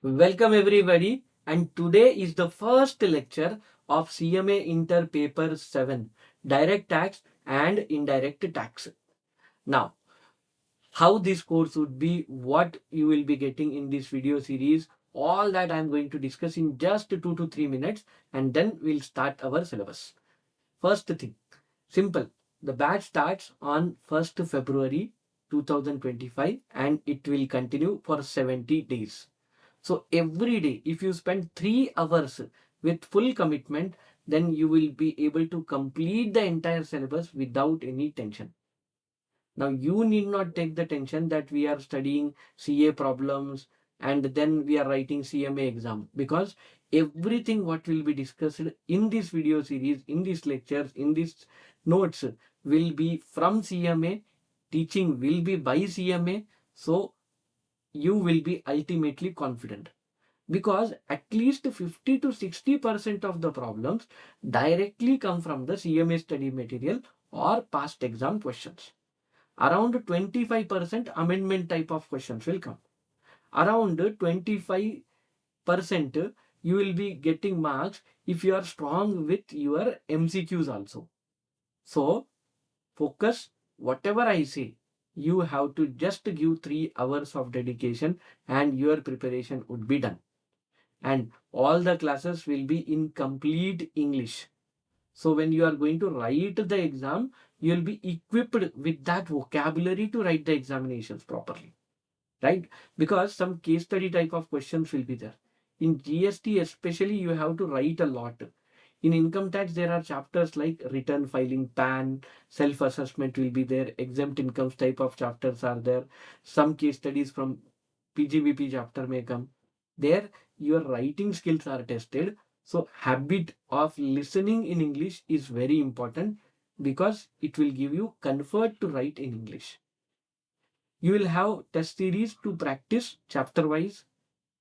Welcome everybody, and today is the first lecture of CMA Inter Paper 7, Direct Tax and Indirect Tax. Now, how this course would be, what you will be getting in this video series, all that I am going to discuss in just 2 to 3 minutes, and then we'll start our syllabus. First thing, simple. The batch starts on 1st February 2025 and it will continue for 70 days. So every day, if you spend 3 hours with full commitment, then you will be able to complete the entire syllabus without any tension. Now, you need not take the tension that we are studying CA problems and then we are writing CMA exam, because everything what will be discussed in this video series, in these lectures, in these notes will be from CMA. Teaching will be by CMA. So you will be ultimately confident, because at least 50 to 60% of the problems directly come from the CMA study material or past exam questions. Around 25% amendment type of questions will come. Around 25% you will be getting marks if you are strong with your MCQs also. So focus, whatever I say, you have to just give 3 hours of dedication and your preparation would be done. And all the classes will be in complete English. So when you are going to write the exam, you will be equipped with that vocabulary to write the examinations properly, right? Because some case study type of questions will be there. In GST especially, you have to write a lot. In income tax, there are chapters like return filing, PAN, self-assessment will be there, exempt incomes type of chapters are there. Some case studies from PGBP chapter may come. There, your writing skills are tested. So habit of listening in English is very important, because it will give you comfort to write in English. You will have test series to practice chapter wise.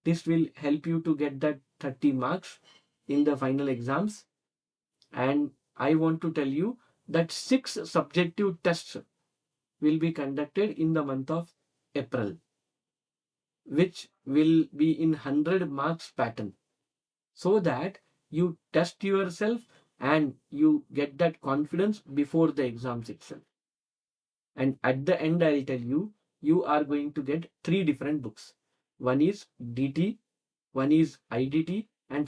This will help you to get that 30 marks in the final exams. And I want to tell you that 6 subjective tests will be conducted in the month of April, which will be in 100 marks pattern, so that you test yourself and you get that confidence before the exams itself. And at the end, I'll tell you, you are going to get 3 different books. One is DT, one is IDT, and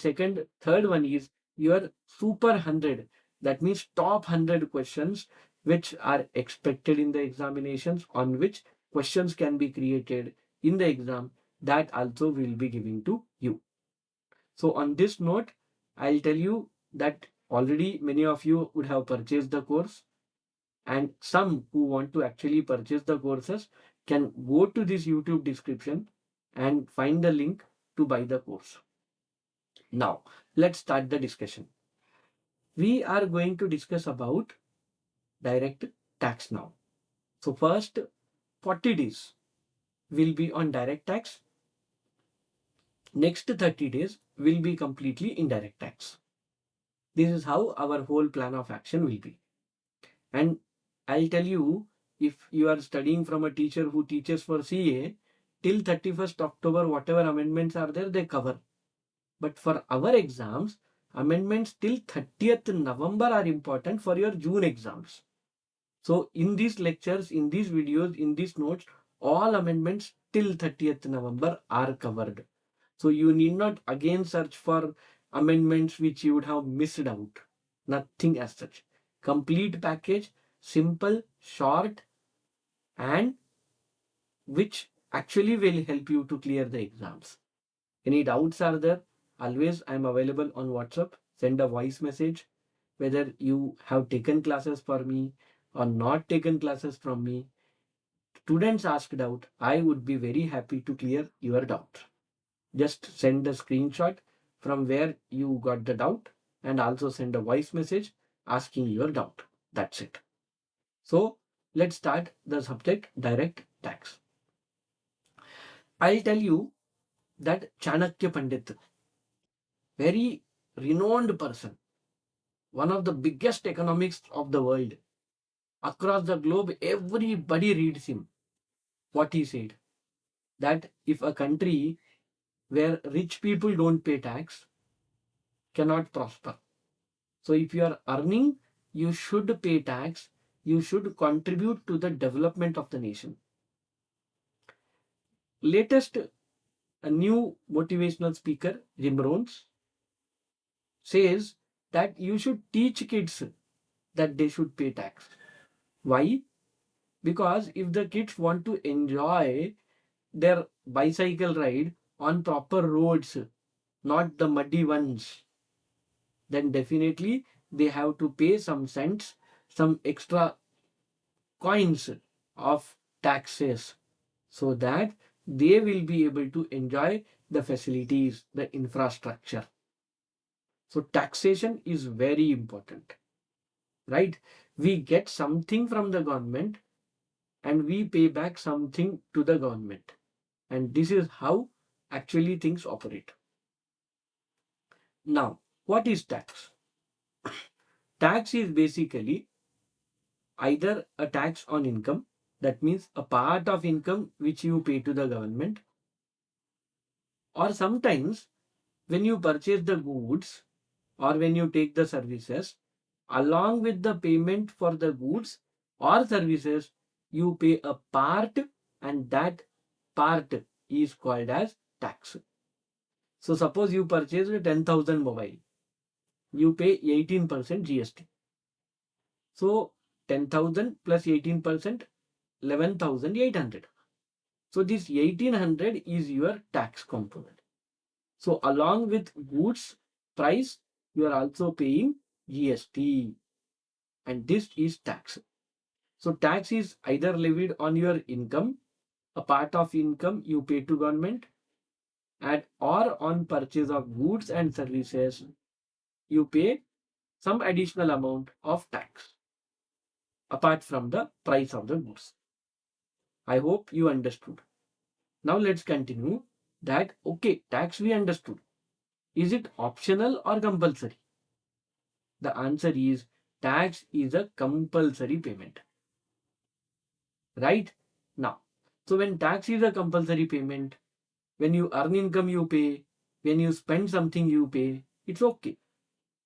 third one is your Super 100. That means top 100 questions which are expected in the examinations, on which questions can be created in the exam. That also will be giving to you. So on this note, I'll tell you that already many of you would have purchased the course, and some who want to actually purchase the courses can go to this YouTube description and find the link to buy the course. Now, let's start the discussion. We are going to discuss about direct tax now. So first 40 days will be on direct tax. Next 30 days will be completely indirect tax. This is how our whole plan of action will be. And I'll tell you, if you are studying from a teacher who teaches for CA, till 31st October, whatever amendments are there, they cover. But for our exams, amendments till 30th November are important for your June exams. So in these lectures, in these videos, in these notes, all amendments till 30th November are covered. So you need not again search for amendments which you would have missed out. Nothing as such. Complete package, simple, short, and which actually will help you to clear the exams. Any doubts are there? Always I am available on WhatsApp. Send a voice message. Whether you have taken classes for me or not taken classes from me, students ask doubt, I would be very happy to clear your doubt. Just send a screenshot from where you got the doubt and also send a voice message asking your doubt. That's it. So let's start the subject direct tax. I'll tell you that Chanakya Pandit, very renowned person, one of the biggest economists of the world, across the globe, everybody reads him. What he said, that if a country where rich people don't pay tax cannot prosper. So if you are earning, you should pay tax. You should contribute to the development of the nation. Latest, a new motivational speaker, Jim Rohns, says that you should teach kids that they should pay tax. Why? Because if the kids want to enjoy their bicycle ride on proper roads, not the muddy ones, then definitely they have to pay some cents, some extra coins of taxes, so that they will be able to enjoy the facilities, the infrastructure. So taxation is very important, right? We get something from the government and we pay back something to the government. And this is how actually things operate. Now, what is tax? Tax is basically either a tax on income, that means a part of income which you pay to the government, or sometimes when you purchase the goods or when you take the services, along with the payment for the goods or services, you pay a part, and that part is called as tax. So suppose you purchase a 10,000 mobile, you pay 18% GST. So 10,000 plus 18%, 11,800. So this 1800 is your tax component. So along with goods price, you are also paying GST, and this is tax. So tax is either levied on your income, a part of income you pay to government, and or on purchase of goods and services, you pay some additional amount of tax apart from the price of the goods. I hope you understood. Now let's continue that, okay, tax we understood. Is it optional or compulsory? The answer is tax is a compulsory payment. Right? Now, so when tax is a compulsory payment, when you earn income you pay, when you spend something you pay, it's okay.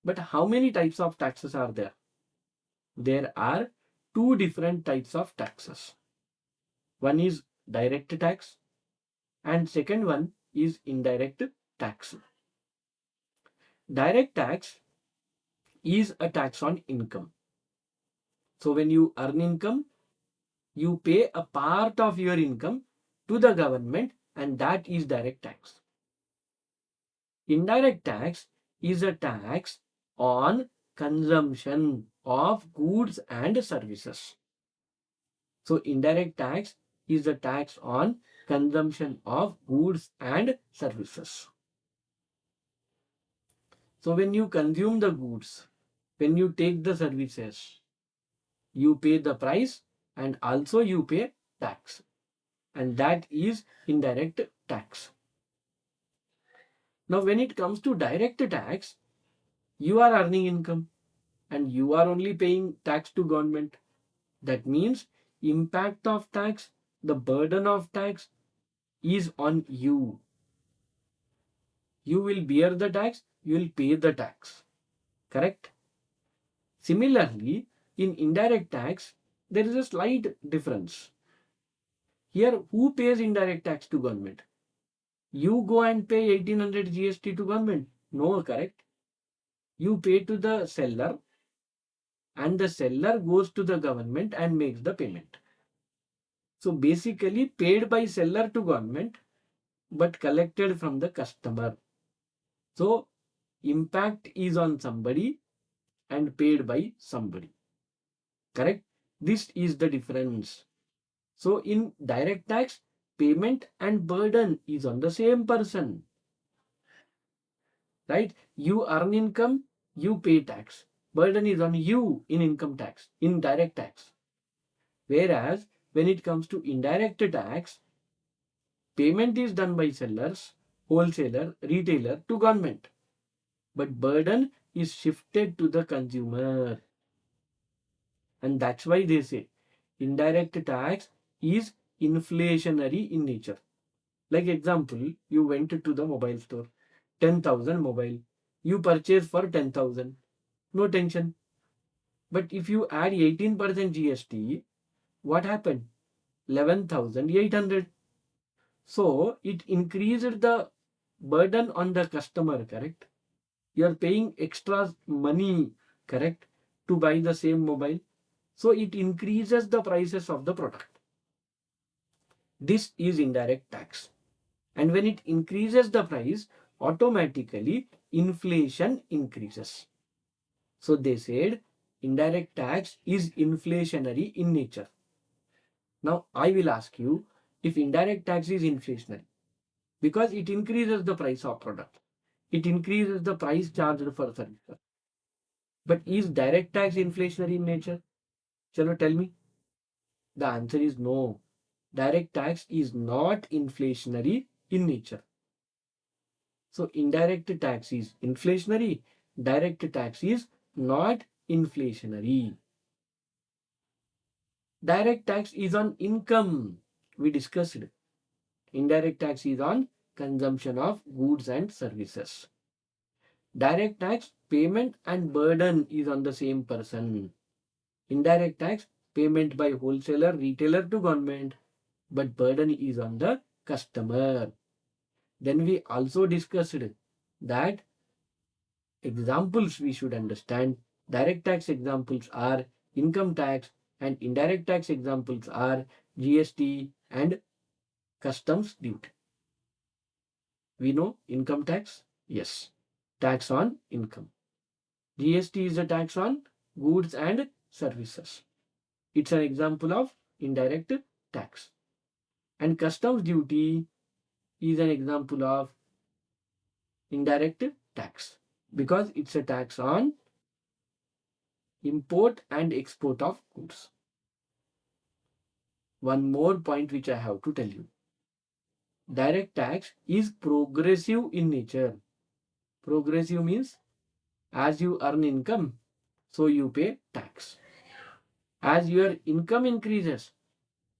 But how many types of taxes are there? There are two different types of taxes. One is direct tax and second one is indirect tax. Direct tax is a tax on income. So when you earn income, you pay a part of your income to the government, and that is direct tax. Indirect tax is a tax on consumption of goods and services. So indirect tax is a tax on consumption of goods and services. So when you consume the goods, when you take the services, you pay the price and also you pay tax, and that is indirect tax. Now when it comes to direct tax, you are earning income and you are only paying tax to government. That means impact of tax, the burden of tax is on you. You will bear the tax, you will pay the tax. Correct? Similarly, in indirect tax, there is a slight difference. Here, who pays indirect tax to government? You go and pay 1800 GST to government. No, correct? You pay to the seller and the seller goes to the government and makes the payment. So basically paid by seller to government but collected from the customer. So impact is on somebody and paid by somebody. Correct? This is the difference. So in direct tax, payment and burden is on the same person. Right? You earn income, you pay tax. Burden is on you in income tax, in direct tax. Whereas when it comes to indirect tax, payment is done by sellers, wholesaler, retailer to government. But burden is shifted to the consumer. And that's why they say indirect tax is inflationary in nature. Like example, you went to the mobile store, 10,000 mobile. You purchase for 10,000. No tension. But if you add 18% GST, what happened? 11,800. So it increased the burden on the customer, correct? You are paying extra money, correct, to buy the same mobile. So it increases the prices of the product. This is indirect tax. And when it increases the price, automatically inflation increases. So they said indirect tax is inflationary in nature. Now I will ask you if indirect tax is inflationary because it increases the price of product. It increases the price charged for service. But is direct tax inflationary in nature? Chalo, tell me. The answer is no. Direct tax is not inflationary in nature. So indirect tax is inflationary. Direct tax is not inflationary. Direct tax is on income. We discussed. Indirect tax is on consumption of goods and services. Direct tax, payment and burden is on the same person. Indirect tax, payment by wholesaler, retailer to government, but burden is on the customer. Then we also discussed that examples we should understand. Direct tax examples are income tax and indirect tax examples are GST and customs duty. We know income tax? Yes. Tax on income. GST is a tax on goods and services. It's an example of indirect tax. And customs duty is an example of indirect tax because it's a tax on import and export of goods. One more point which I have to tell you. Direct tax is progressive in nature. Progressive means as you earn income, so you pay tax. As your income increases,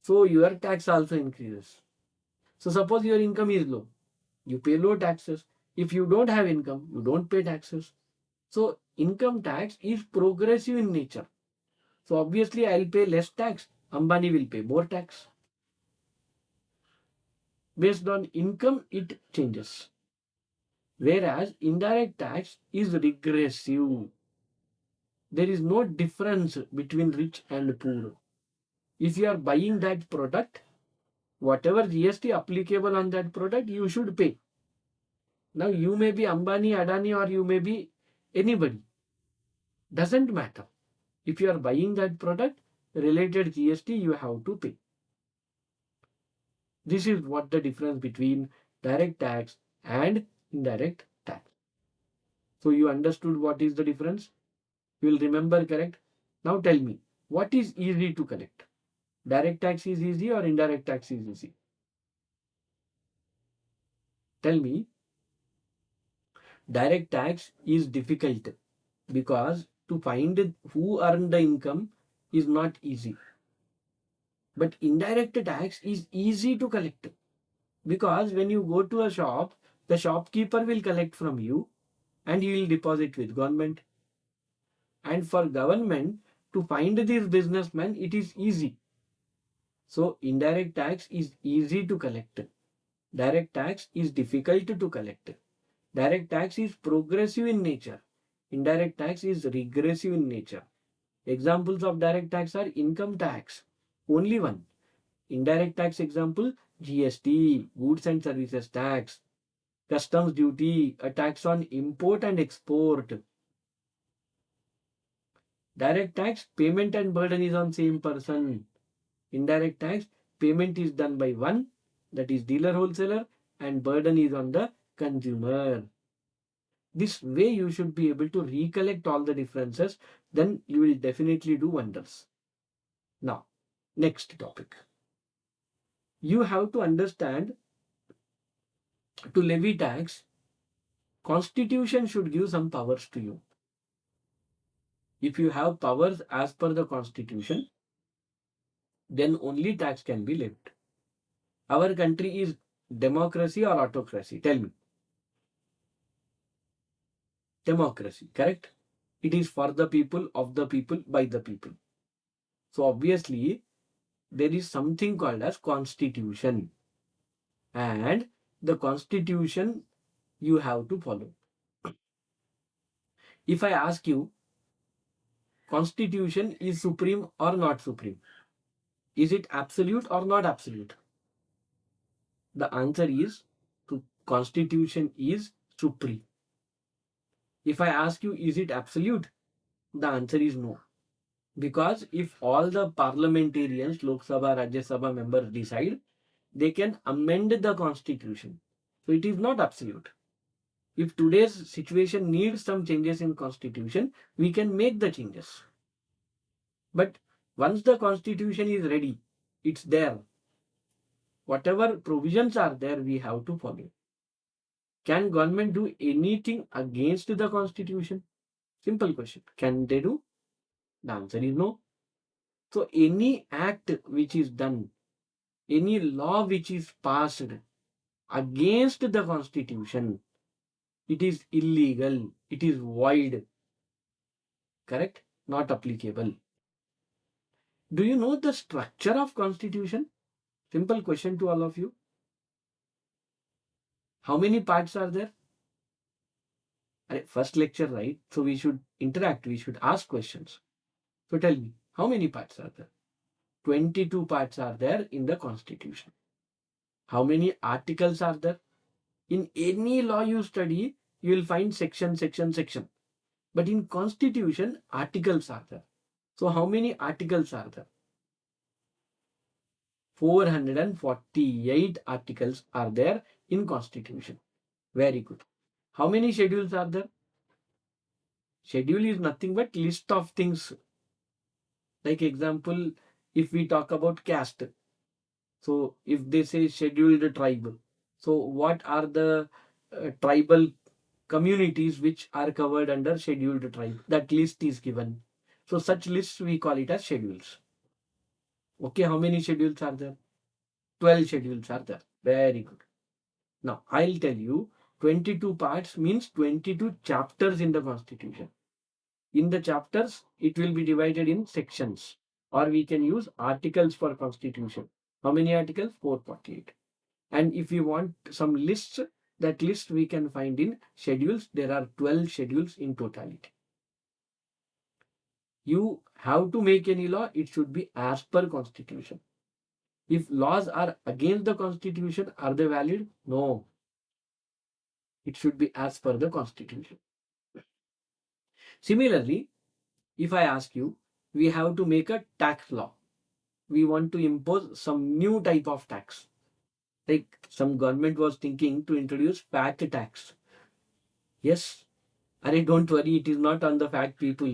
so your tax also increases. So suppose your income is low, you pay low taxes. If you don't have income, you don't pay taxes. So income tax is progressive in nature. So obviously I'll pay less tax. Ambani will pay more tax. Based on income, it changes. Whereas indirect tax is regressive. There is no difference between rich and poor. If you are buying that product, whatever GST applicable on that product, you should pay. Now you may be Ambani, Adani, or you may be anybody. Doesn't matter. If you are buying that product, related GST you have to pay. This is what the difference between direct tax and indirect tax. So you understood what is the difference? You will remember, correct? Now tell me, what is easy to collect? Direct tax is easy or indirect tax is easy? Tell me. Direct tax is difficult because to find who earned the income is not easy. But indirect tax is easy to collect because when you go to a shop, the shopkeeper will collect from you and he will deposit with government. And for government to find these businessmen, it is easy. So indirect tax is easy to collect. Direct tax is difficult to collect. Direct tax is progressive in nature. Indirect tax is regressive in nature. Examples of direct tax are income tax. Only one. Indirect tax example, GST, goods and services tax. Customs duty, a tax on import and export. Direct tax, payment and burden is on same person. Indirect tax, payment is done by one, that is dealer wholesaler, and burden is on the consumer. This way you should be able to recollect all the differences, then you will definitely do wonders. Now, next topic. You have to understand, to levy tax, Constitution should give some powers to you. If you have powers as per the Constitution, then only tax can be levied. Our country is Democracy or autocracy? Tell me. Democracy, correct? It is for the people, of the people, by the people. So obviously, there is something called as constitution. And the constitution you have to follow. If I ask you, constitution is supreme or not supreme? Is it absolute or not absolute? The answer is, constitution is supreme. If I ask you, is it absolute? The answer is no. Because if all the parliamentarians, Lok Sabha, Rajya Sabha members decide, they can amend the constitution. So it is not absolute. If today's situation needs some changes in constitution, we can make the changes. But once the constitution is ready, it's there. Whatever provisions are there, we have to follow. Can government do anything against the constitution? Simple question. Can they do? The answer is no. So any act which is done, any law which is passed against the constitution, it is illegal, it is void. Correct? Not applicable. Do you know the structure of constitution? Simple question to all of you. How many parts are there? First lecture, right? So we should interact, we should ask questions. So tell me, how many parts are there? 22 parts are there in the constitution. How many articles are there? In any law you study, you will find section. But in constitution, articles are there. So how many articles are there? 448 articles are there in constitution. Very good. How many schedules are there? Schedule is nothing but list of things. Like example, if we talk about caste. So if they say scheduled tribe, so what are the tribal communities which are covered under scheduled tribe? That list is given. So such lists we call it as schedules. Okay, how many schedules are there? 12 schedules are there. Very good. Now I'll tell you, 22 parts means 22 chapters in the constitution. In the chapters, it will be divided in sections, or we can use articles for constitution. How many articles? 448. And if you want some lists, that list we can find in schedules. There are 12 schedules in totality. You have to make any law, it should be as per constitution. If laws are against the constitution, are they valid? No. It should be as per the constitution. Similarly, if I ask you, we have to make a tax law. We want to impose some new type of tax. Like some government was thinking to introduce fat tax. Yes. Don't worry, it is not on the fat people.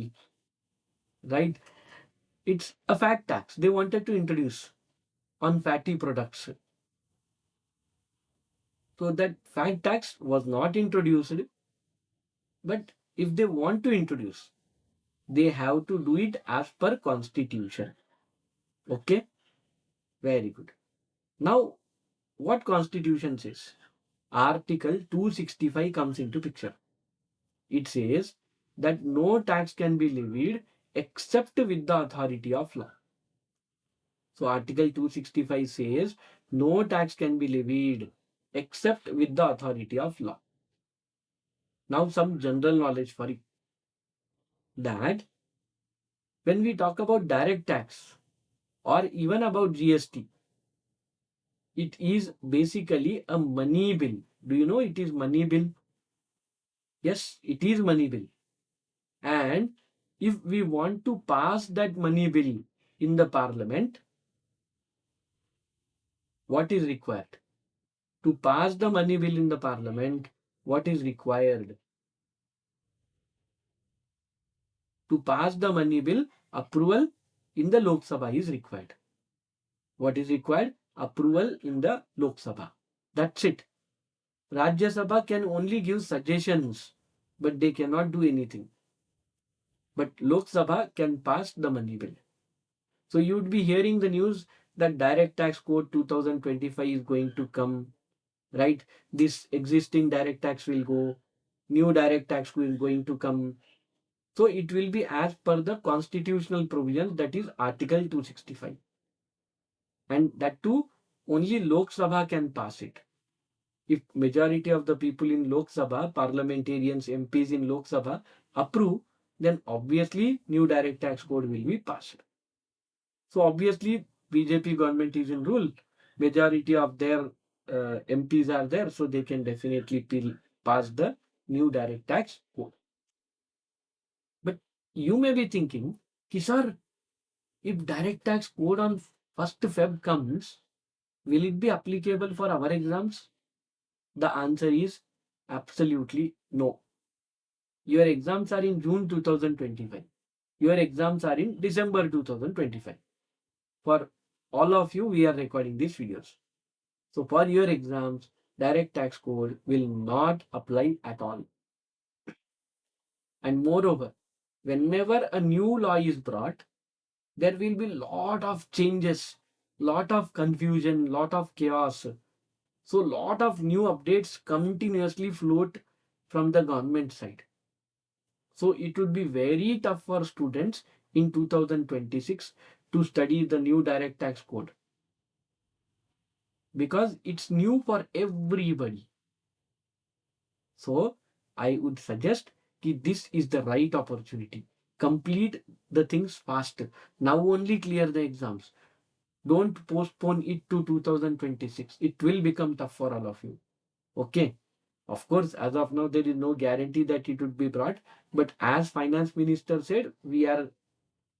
Right? It's a fat tax they wanted to introduce on fatty products. So that fat tax was not introduced. But if they want to introduce, they have to do it as per constitution. Okay? Very good. Now, what constitution says? Article 265 comes into picture. It says that no tax can be levied except with the authority of law. So Article 265 says no tax can be levied except with the authority of law. Now some general knowledge for you. That when we talk about direct tax or even about GST, it is basically a money bill. Do you know it is money bill? Yes, it is money bill. And if we want to pass that money bill in the parliament, what is required? To pass the money bill in the parliament, what is required? To pass the money bill, approval in the Lok Sabha is required. What is required? Approval in the Lok Sabha. That's it. Rajya Sabha can only give suggestions, but they cannot do anything. But Lok Sabha can pass the money bill. So you would be hearing the news that direct tax code 2025 is going to come. right? This existing direct tax will go, new direct tax will going to come. So it will be as per the constitutional provisions, that is Article 265. And that too, only Lok Sabha can pass it. If majority of the people in Lok Sabha, parliamentarians, MPs in Lok Sabha approve, then obviously new direct tax code will be passed. So obviously BJP government is in rule. Majority of their MPs are there, so they can definitely pass the new direct tax code. But you may be thinking, ki sir, if direct tax code on 1st Feb comes, will it be applicable for our exams? The answer is absolutely no. Your exams are in June 2025. Your exams are in December 2025. For all of you, we are recording these videos. So for your exams, direct tax code will not apply at all. And moreover, whenever a new law is brought, there will be lot of changes, lot of confusion, lot of chaos. So lot of new updates continuously float from the government side. So it would be very tough for students in 2026 to study the new direct tax code, because it's new for everybody. So I would suggest that this is the right opportunity. Complete the things fast. Now only clear the exams. Don't postpone it to 2026. It will become tough for all of you. Okay. Of course, as of now, there is no guarantee that it would be brought. But as finance minister said, we are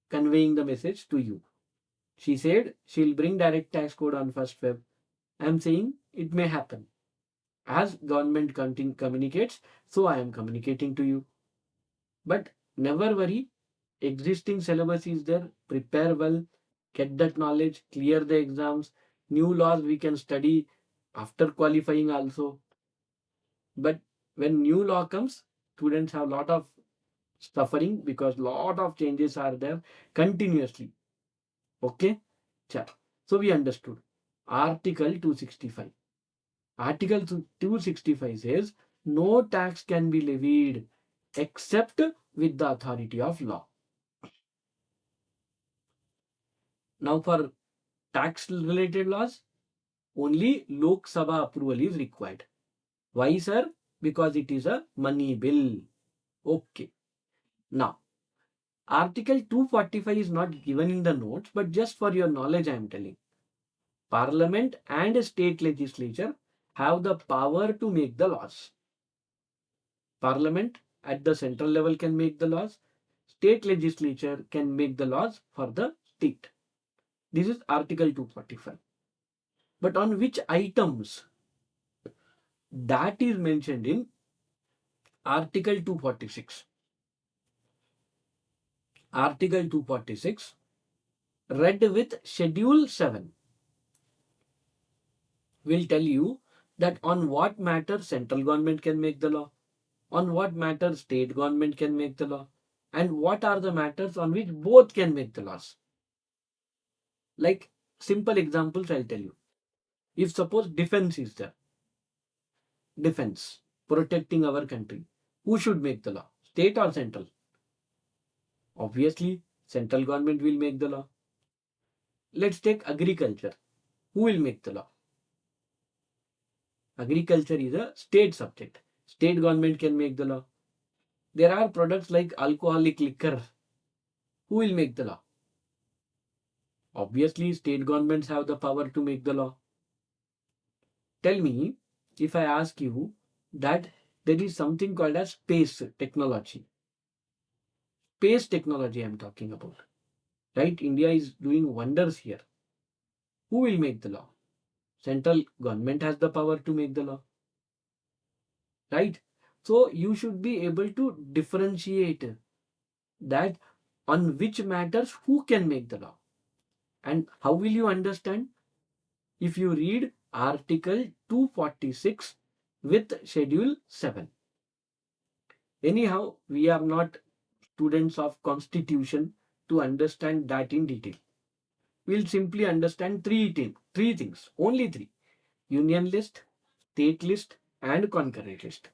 conveying the message to you. She said she'll bring direct tax code on 1st Feb. I'm saying it may happen. As government communicates, so I am communicating to you. But never worry, existing syllabus is there. Prepare well, get that knowledge, clear the exams. New laws we can study after qualifying also. But when new law comes, students have a lot of suffering because lot of changes are there continuously. Okay? So we understood. Article 265. Article 265 says no tax can be levied except with the authority of law. Now for tax related laws, only Lok Sabha approval is required. Why, sir? Because it is a money bill. Okay. Now, Article 245 is not given in the notes, but just for your knowledge, I am telling. Parliament and state legislature have the power to make the laws. Parliament at the central level can make the laws. State legislature can make the laws for the state. This is Article 245. But on which items? That is mentioned in Article 246. Article 246 read with Schedule 7 will tell you that on what matter central government can make the law, on what matter state government can make the law, and what are the matters on which both can make the laws. Like simple examples I'll tell you. If suppose defense is there, defense, protecting our country, who should make the law? State or central? Obviously, central government will make the law. Let's take agriculture. Who will make the law? Agriculture is a state subject. State government can make the law. There are products like alcoholic liquor. Who will make the law? Obviously, state governments have the power to make the law. Tell me, if I ask you that there is something called as space technology. Space technology I'm talking about. Right? India is doing wonders here. Who will make the law? Central government has the power to make the law. Right? So you should be able to differentiate that on which matters who can make the law. And how will you understand? If you read Article 246 with Schedule 7. Anyhow, we are not students of Constitution to understand that in detail. We'll simply understand three things, only three. Union list, state list, and concurrent list.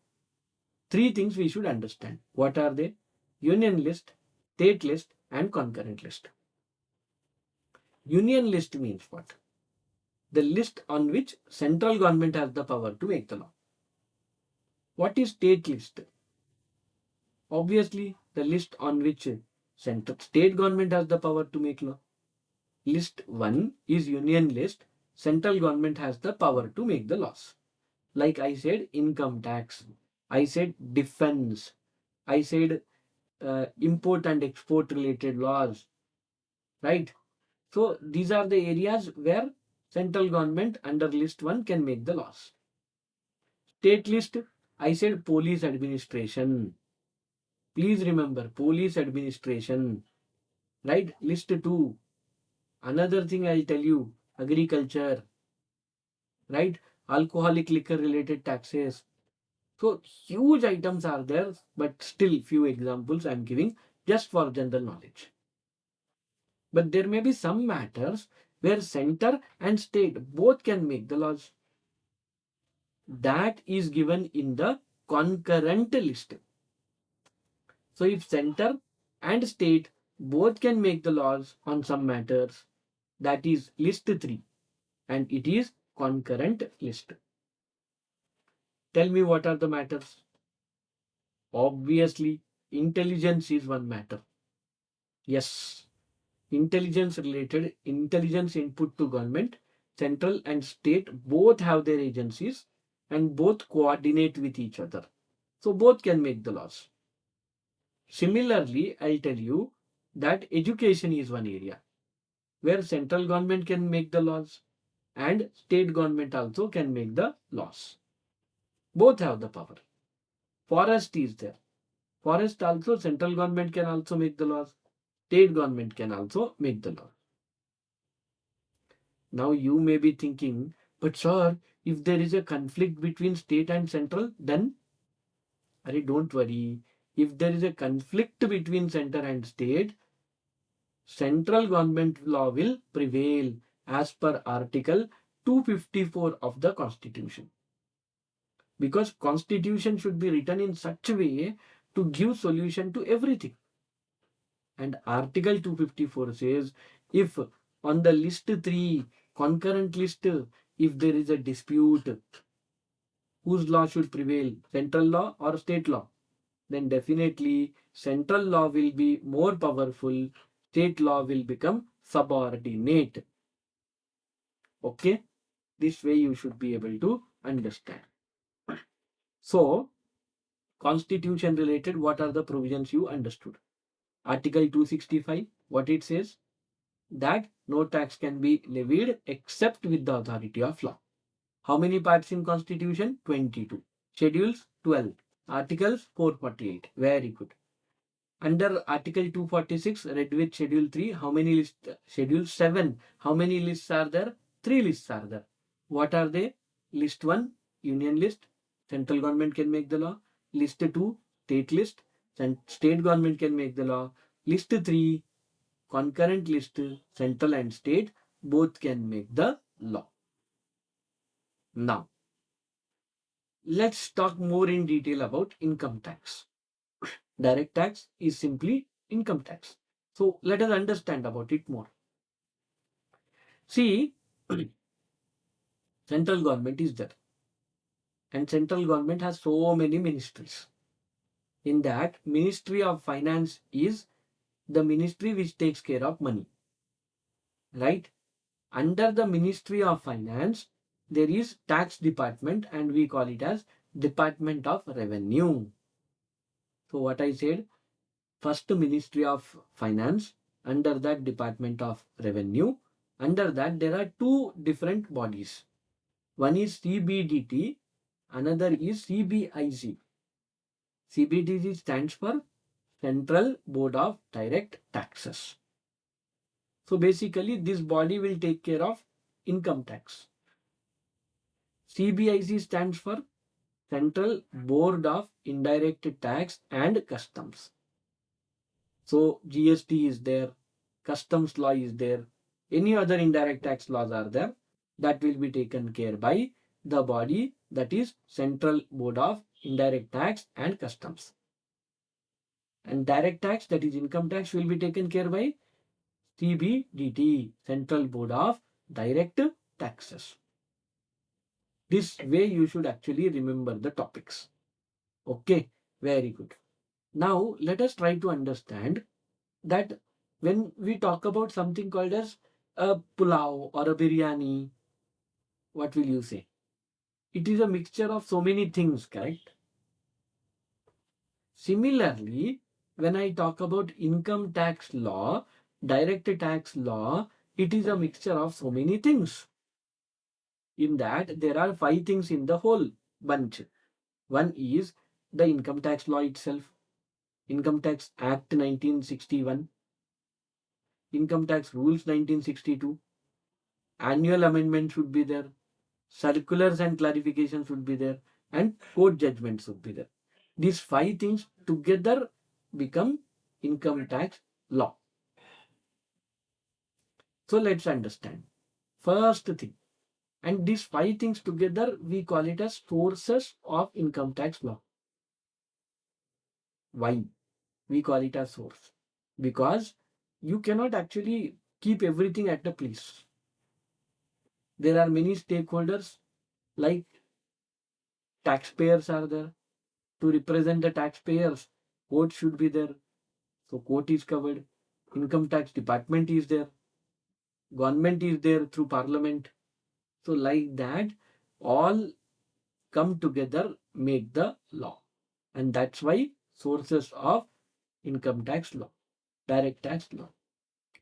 Three things we should understand. What are they? Union list, state list, and concurrent list. Union list means what? The list on which central government has the power to make the law. What is state list? Obviously, the list on which state government has the power to make law. List 1 is union list. Central government has the power to make the laws. Like I said, income tax. I said defense. I said import and export related laws. Right? So these are the areas where central government under list 1 can make the laws. State list, I said police administration. Please remember, police administration. Right? List 2. Another thing I'll tell you, agriculture. Right? Alcoholic liquor related taxes. So huge items are there, but still few examples I'm giving just for general knowledge. But there may be some matters where center and state both can make the laws. That is given in the concurrent list. So if center and state both can make the laws on some matters, that is list 3 and it is concurrent list. Tell me what are the matters? Obviously, intelligence is one matter. Yes, intelligence related, intelligence input to government, central and state both have their agencies and both coordinate with each other. So both can make the laws. Similarly, I'll tell you that education is one area where central government can make the laws and state government also can make the laws. Both have the power. Forest is there. Forest also, central government can also make the laws. State government can also make the law. Now you may be thinking, but sir, if there is a conflict between state and central, then don't worry. If there is a conflict between center and state, central government law will prevail as per Article 254 of the Constitution. Because Constitution should be written in such a way to give solution to everything. And Article 254 says, if on the list 3, concurrent list, if there is a dispute, whose law should prevail, central law or state law? Then definitely central law will be more powerful, state law will become subordinate. Okay? This way you should be able to understand. So, Constitution related, what are the provisions you understood? Article 265, what it says? That no tax can be levied except with the authority of law. How many parts in Constitution? 22. Schedules 12. Articles 448. Very good. Under Article 246, read with Schedule 3, how many lists? Schedule 7. How many lists are there? 3 lists are there. What are they? List 1, Union list. Central government can make the law. List 2, State list. State government can make the law. List 3, concurrent list, central and state both can make the law. Now, let's talk more in detail about income tax. Direct tax is simply income tax. So let us understand about it more. See, central government is there. And central government has so many ministries. In that, Ministry of Finance is the ministry which takes care of money. Right? Under the Ministry of Finance, there is tax department and we call it as Department of Revenue. So what I said, first Ministry of Finance, under that Department of Revenue, under that there are two different bodies. One is CBDT, another is CBIC. CBDT stands for Central Board of Direct Taxes. So basically this body will take care of income tax. CBIC stands for Central Board of Indirect Tax and Customs. So GST is there, customs law is there, any other indirect tax laws are there, that will be taken care by the body that is Central Board of Indirect Tax and Customs. And direct tax, that is income tax, will be taken care by CBDT, Central Board of Direct Taxes. This way you should actually remember the topics. Okay, very good. Now let us try to understand that when we talk about something called as a pulao or a biryani, what will you say? It is a mixture of so many things, correct? Similarly, when I talk about income tax law, direct tax law, it is a mixture of so many things. In that, there are 5 things in the whole bunch. One is the income tax law itself, Income Tax Act 1961, Income Tax Rules 1962, annual amendment should be there, circulars and clarifications should be there, and court judgments should be there. These 5 things together become income tax law. So let's understand. First thing, and these 5 things together we call it as sources of income tax law. Why we call it as source? Because you cannot actually keep everything at a place. There are many stakeholders, like taxpayers are there. To represent the taxpayers, court should be there. So court is covered. Income tax department is there. Government is there through parliament. So like that, all come together, make the law. And that's why sources of income tax law, direct tax law.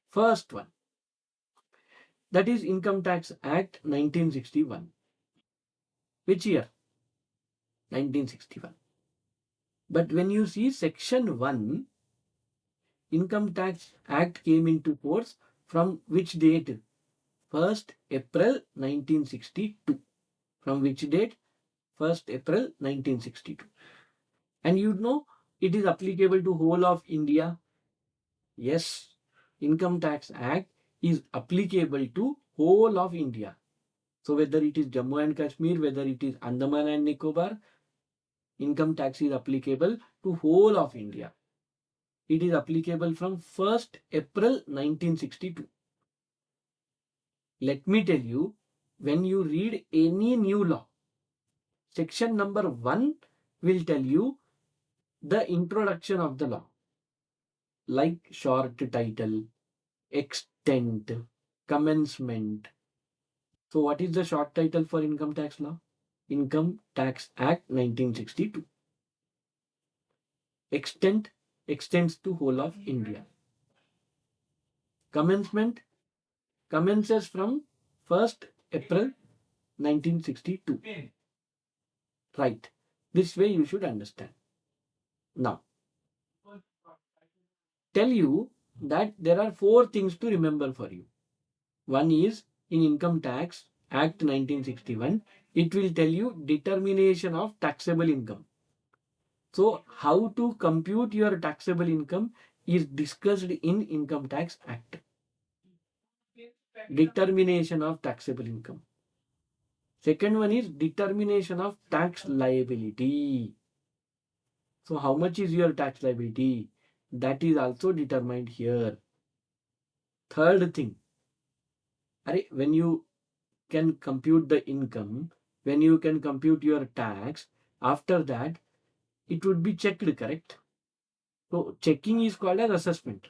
First one, that is Income Tax Act 1961. Which year? 1961. But when you see section 1, Income Tax Act came into force from which date? 1st April 1962. From which date? 1st April 1962. And you know it is applicable to whole of India. Yes, Income Tax Act is applicable to whole of India. So whether it is Jammu and Kashmir, whether it is Andaman and Nicobar, income tax is applicable to whole of India. It is applicable from 1st April 1962. Let me tell you, when you read any new law, section number 1 will tell you the introduction of the law, like short title, extent, commencement. So what is the short title for income tax law? Income Tax Act 1962. Extent extends to whole of India. Commencement commences from 1st April 1962. Right. This way you should understand. Now, tell you that there are 4 things to remember for you. One is in Income Tax Act 1961, it will tell you determination of taxable income. So, how to compute your taxable income is discussed in Income Tax Act. Determination of taxable income. Second one is determination of tax liability. So how much is your tax liability? That is also determined here. Third thing, when you can compute the income, when you can compute your tax, after that it would be checked, correct? So checking is called as assessment.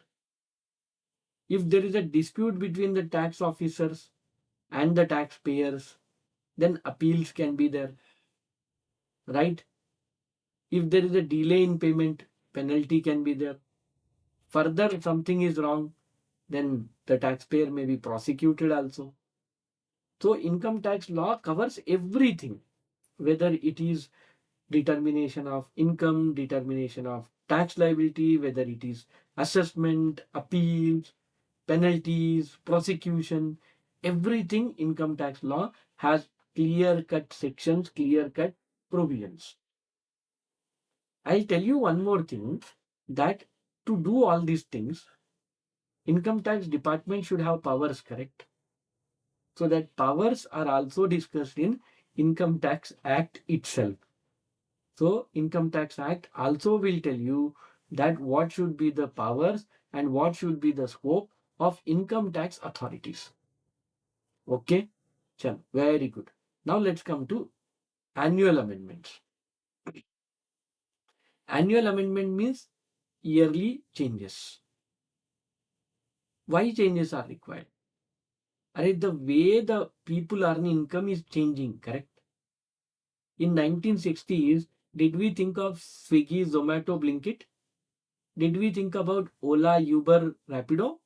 If there is a dispute between the tax officers and the taxpayers, then appeals can be there, right? If there is a delay in payment, penalty can be there. Further, something is wrong, then the taxpayer may be prosecuted also. So income tax law covers everything, whether it is determination of income, determination of tax liability, whether it is assessment, appeals, penalties, prosecution, everything. Income tax law has clear-cut sections, clear-cut provisions. I'll tell you one more thing, that to do all these things, income tax department should have powers, correct? So that powers are also discussed in Income Tax Act itself. So Income Tax Act also will tell you that what should be the powers and what should be the scope of income tax authorities. Okay, chalo, very good. Now let's come to annual amendments. Annual amendment means yearly changes. Why changes are required? The way the people earn income is changing, correct? In 1960s, did we think of Swiggy, Zomato, Blinkit? Did we think about Ola, Uber, Rapido?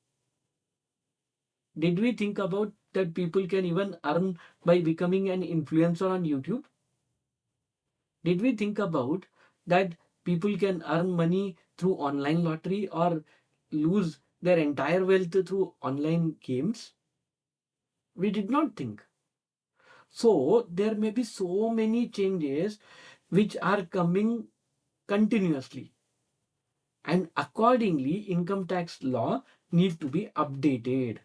Did we think about that people can even earn by becoming an influencer on YouTube? Did we think about that people can earn money through online lottery or lose their entire wealth through online games? We did not think. So there may be so many changes which are coming continuously. And accordingly, income tax law needs to be updated.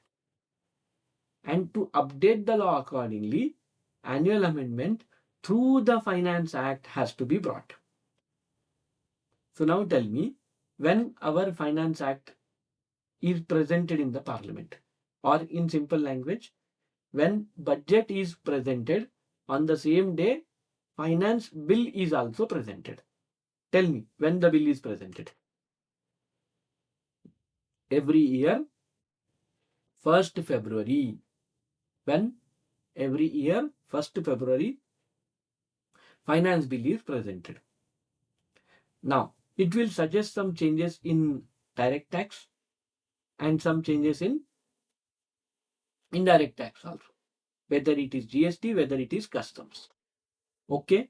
And to update the law accordingly, annual amendment through the Finance Act has to be brought. So now tell me, when our Finance Act is presented in the Parliament, or in simple language, when budget is presented, on the same day, finance bill is also presented. Tell me when the bill is presented. Every year, 1st February. When? Every year, 1st February, finance bill is presented. Now, it will suggest some changes in direct tax and some changes in indirect tax also. Whether it is GST, whether it is customs. Okay.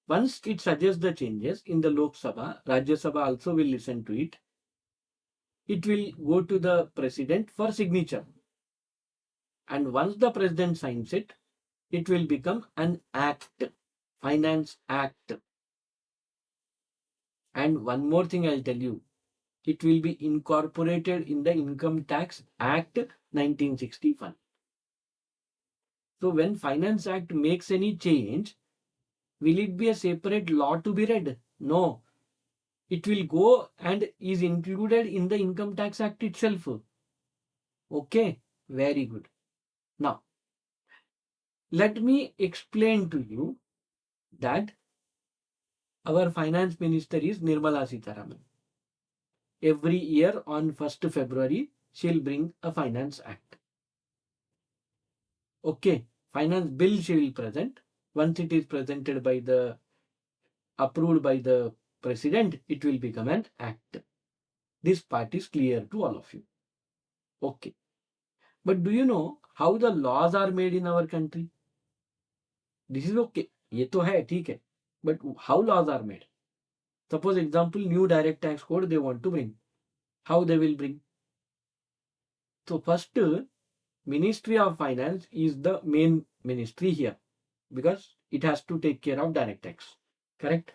Once it suggests the changes in the Lok Sabha, Rajya Sabha also will listen to it. It will go to the president for signature. And once the president signs it, it will become an act, Finance Act. And one more thing I'll tell you, it will be incorporated in the Income Tax Act 1961. So when Finance Act makes any change, will it be a separate law to be read? No. It will go and is included in the Income Tax Act itself. Okay, very good. Now, let me explain to you that our finance minister is Nirmala Sitharaman. Every year on 1st February, she'll bring a Finance Act. Okay, finance bill she will present. Once it is presented by the, approved by the president, it will become an act. This part is clear to all of you. Okay. But do you know how the laws are made in our country? This is okay. ये तो है, ठीक है. But how laws are made? Suppose example, new direct tax code they want to bring. How they will bring? So first, Ministry of Finance is the main ministry here because it has to take care of direct tax. Correct?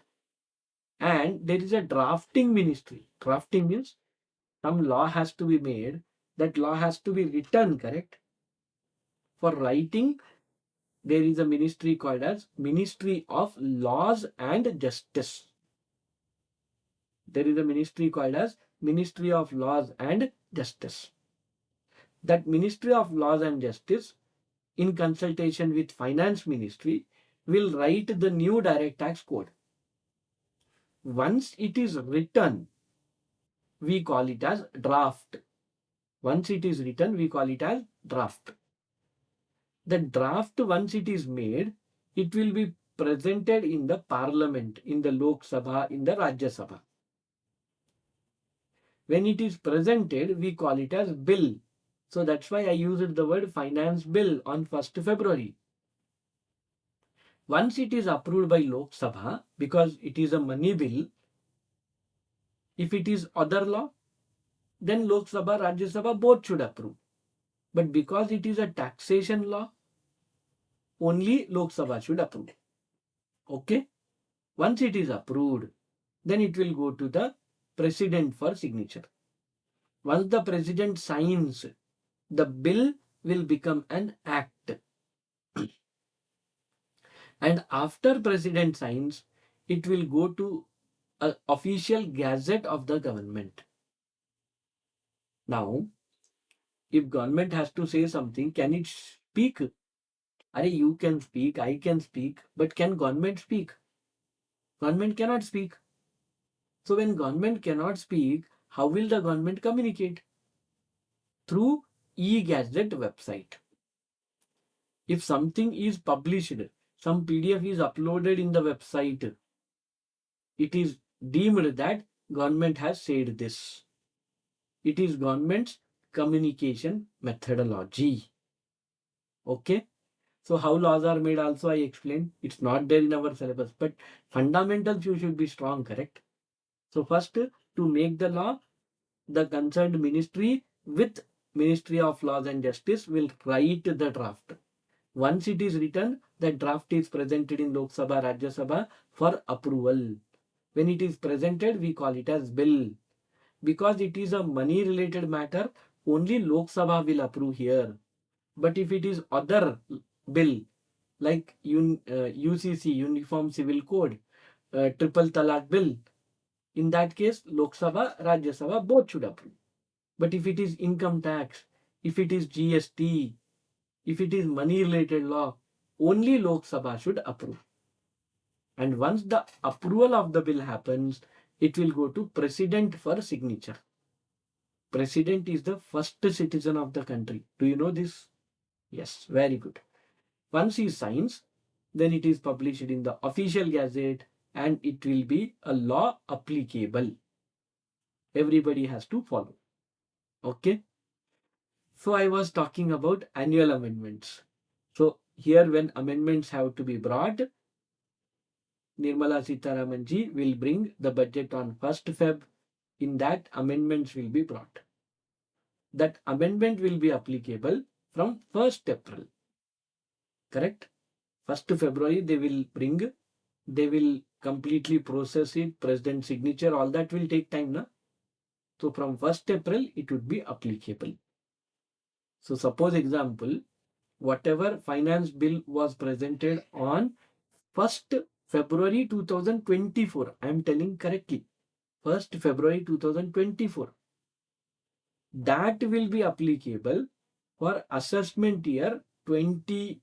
And there is a drafting ministry. Drafting means some law has to be made. That law has to be written, correct? For writing, there is a ministry called as Ministry of Laws and Justice. There is a ministry called as Ministry of Laws and Justice. That Ministry of Laws and Justice, in consultation with Finance Ministry, will write the new direct tax code. Once it is written, we call it as draft. Once it is written, we call it as draft. The draft, once it is made, it will be presented in the Parliament, in the Lok Sabha, in the Rajya Sabha. When it is presented, we call it as bill. So that's why I used the word finance bill on 1st February. Once it is approved by Lok Sabha, because it is a money bill, if it is other law, then Lok Sabha, Rajya Sabha both should approve. But because it is a taxation law, only Lok Sabha should approve. Okay? Once it is approved, then it will go to the president for signature. Once the president signs, the bill will become an act. And after president signs, it will go to an official gazette of the government. Now, if government has to say something, can it speak? You can speak, I can speak, but can government speak? Government cannot speak. So when government cannot speak, how will the government communicate? Through e-gazette website. If something is published, some PDF is uploaded in the website, it is deemed that government has said this. It is government's communication methodology. Okay. So how laws are made also I explained. It's not there in our syllabus, but fundamentals you should be strong, correct? So first, to make the law, the concerned ministry with Ministry of Laws and Justice will write the draft. Once it is written, the draft is presented in Lok Sabha, Rajya Sabha for approval. When it is presented, we call it as bill. Because it is a money related matter, only Lok Sabha will approve here. But if it is other bill like UCC, Uniform Civil Code, Triple Talaq Bill, in that case, Lok Sabha, Rajya Sabha both should approve. But if it is income tax, if it is GST, if it is money related law, only Lok Sabha should approve. And once the approval of the bill happens, it will go to President for signature. President is the first citizen of the country. Do you know this? Yes, very good. Once he signs, then it is published in the official gazette and it will be a law applicable. Everybody has to follow. Okay. So I was talking about annual amendments. So here when amendments have to be brought, Nirmala Sitharaman ji will bring the budget on 1st Feb. In that amendments will be brought. That amendment will be applicable from 1st April. Correct? 1st February they will bring, they will completely process it, president signature, all that will take time, na? So from 1st April it would be applicable. So suppose example, whatever finance bill was presented on 1st February 2024, I am telling correctly, 1st February 2024, that will be applicable for assessment year 25-26.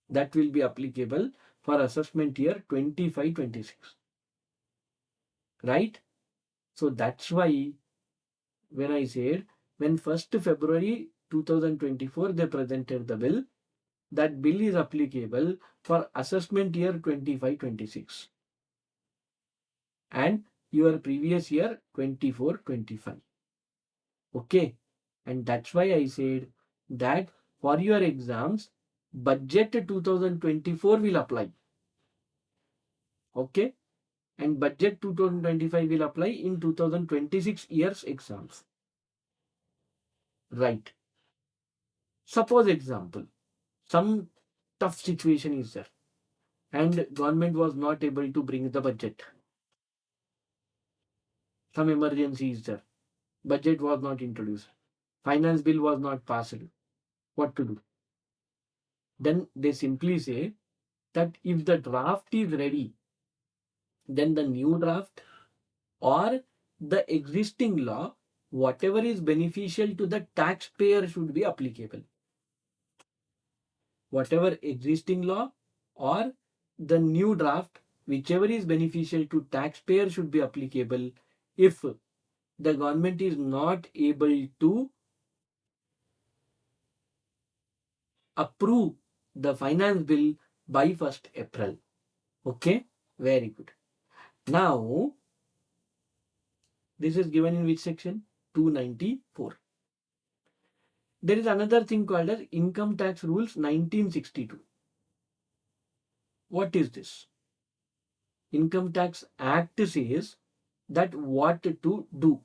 That will be applicable for assessment year 25-26. Right? So that's why when I said when 1st February 2024 they presented the bill, that bill is applicable for assessment year 25-26 and your previous year 24-25. Okay. And that's why I said that for your exams, budget 2024 will apply. Okay. And budget 2025 will apply in 2026 year's exams. Right. Suppose example, some tough situation is there and government was not able to bring the budget. Some emergency is there. Budget was not introduced. Finance bill was not passed. What to do? Then they simply say that if the draft is ready, then the new draft or the existing law, whatever is beneficial to the taxpayer should be applicable. Whatever existing law or the new draft, whichever is beneficial to taxpayer should be applicable if the government is not able to approve the finance bill by 1st April. Okay, very good. Now, this is given in which section? 294. There is another thing called as Income Tax Rules 1962. What is this? Income Tax Act says that what to do.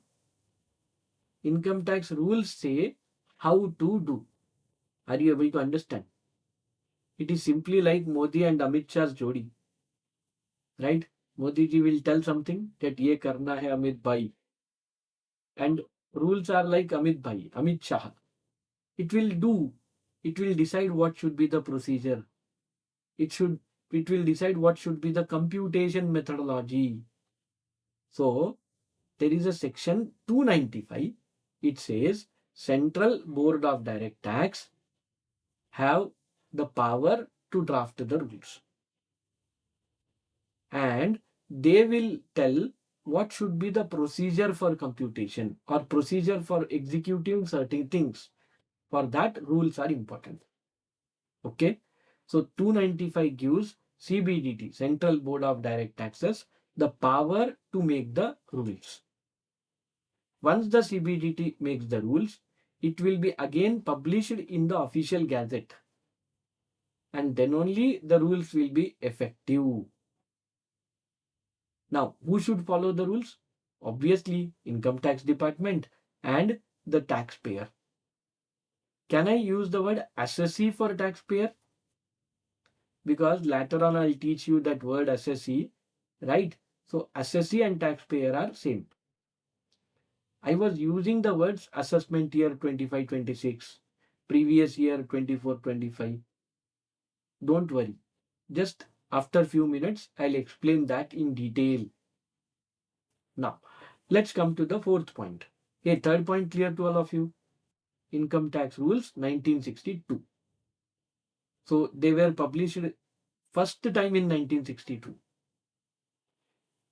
Income tax rules say how to do. Are you able to understand? It is simply like Modi and Amit Shah's jodi. Right? Modi ji will tell something that ye karna hai Amit bhai. And rules are like Amit bhai, Amit Shah. It will do. it will decide what should be the procedure. It will decide what should be the computation methodology. So there is a section 295. It says Central Board of Direct Tax have the power to draft the rules. And they will tell what should be the procedure for computation or procedure for executing certain things. For that, rules are important. Okay. So 295 gives CBDT, Central Board of Direct Taxes, the power to make the rules. Once the CBDT makes the rules, it will be again published in the official gazette. And then only the rules will be effective. Now, who should follow the rules? Obviously, Income Tax Department and the taxpayer. Can I use the word assessee for taxpayer? Because later on I'll teach you that word assessee, right? So assessee and taxpayer are same. I was using the words assessment year 25-26, previous year 24-25. Don't worry. Just after few minutes, I'll explain that in detail. Now, let's come to the fourth point. Okay, third point clear to all of you? Income tax rules 1962. So they were published first time in 1962.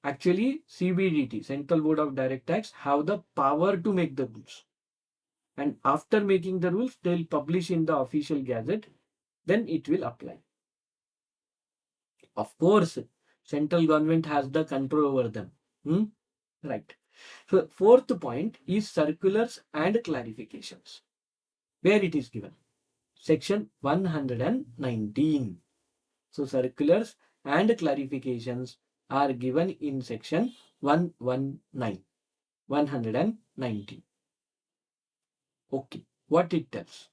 Actually, CBDT, Central Board of Direct Tax, have the power to make the rules. And after making the rules, they'll publish in the official gazette. Then it will apply. Of course, central government has the control over them. Right. So fourth point is circulars and clarifications. Where it is given? Section 119. So circulars and clarifications are given in section 119. Okay, what it tells?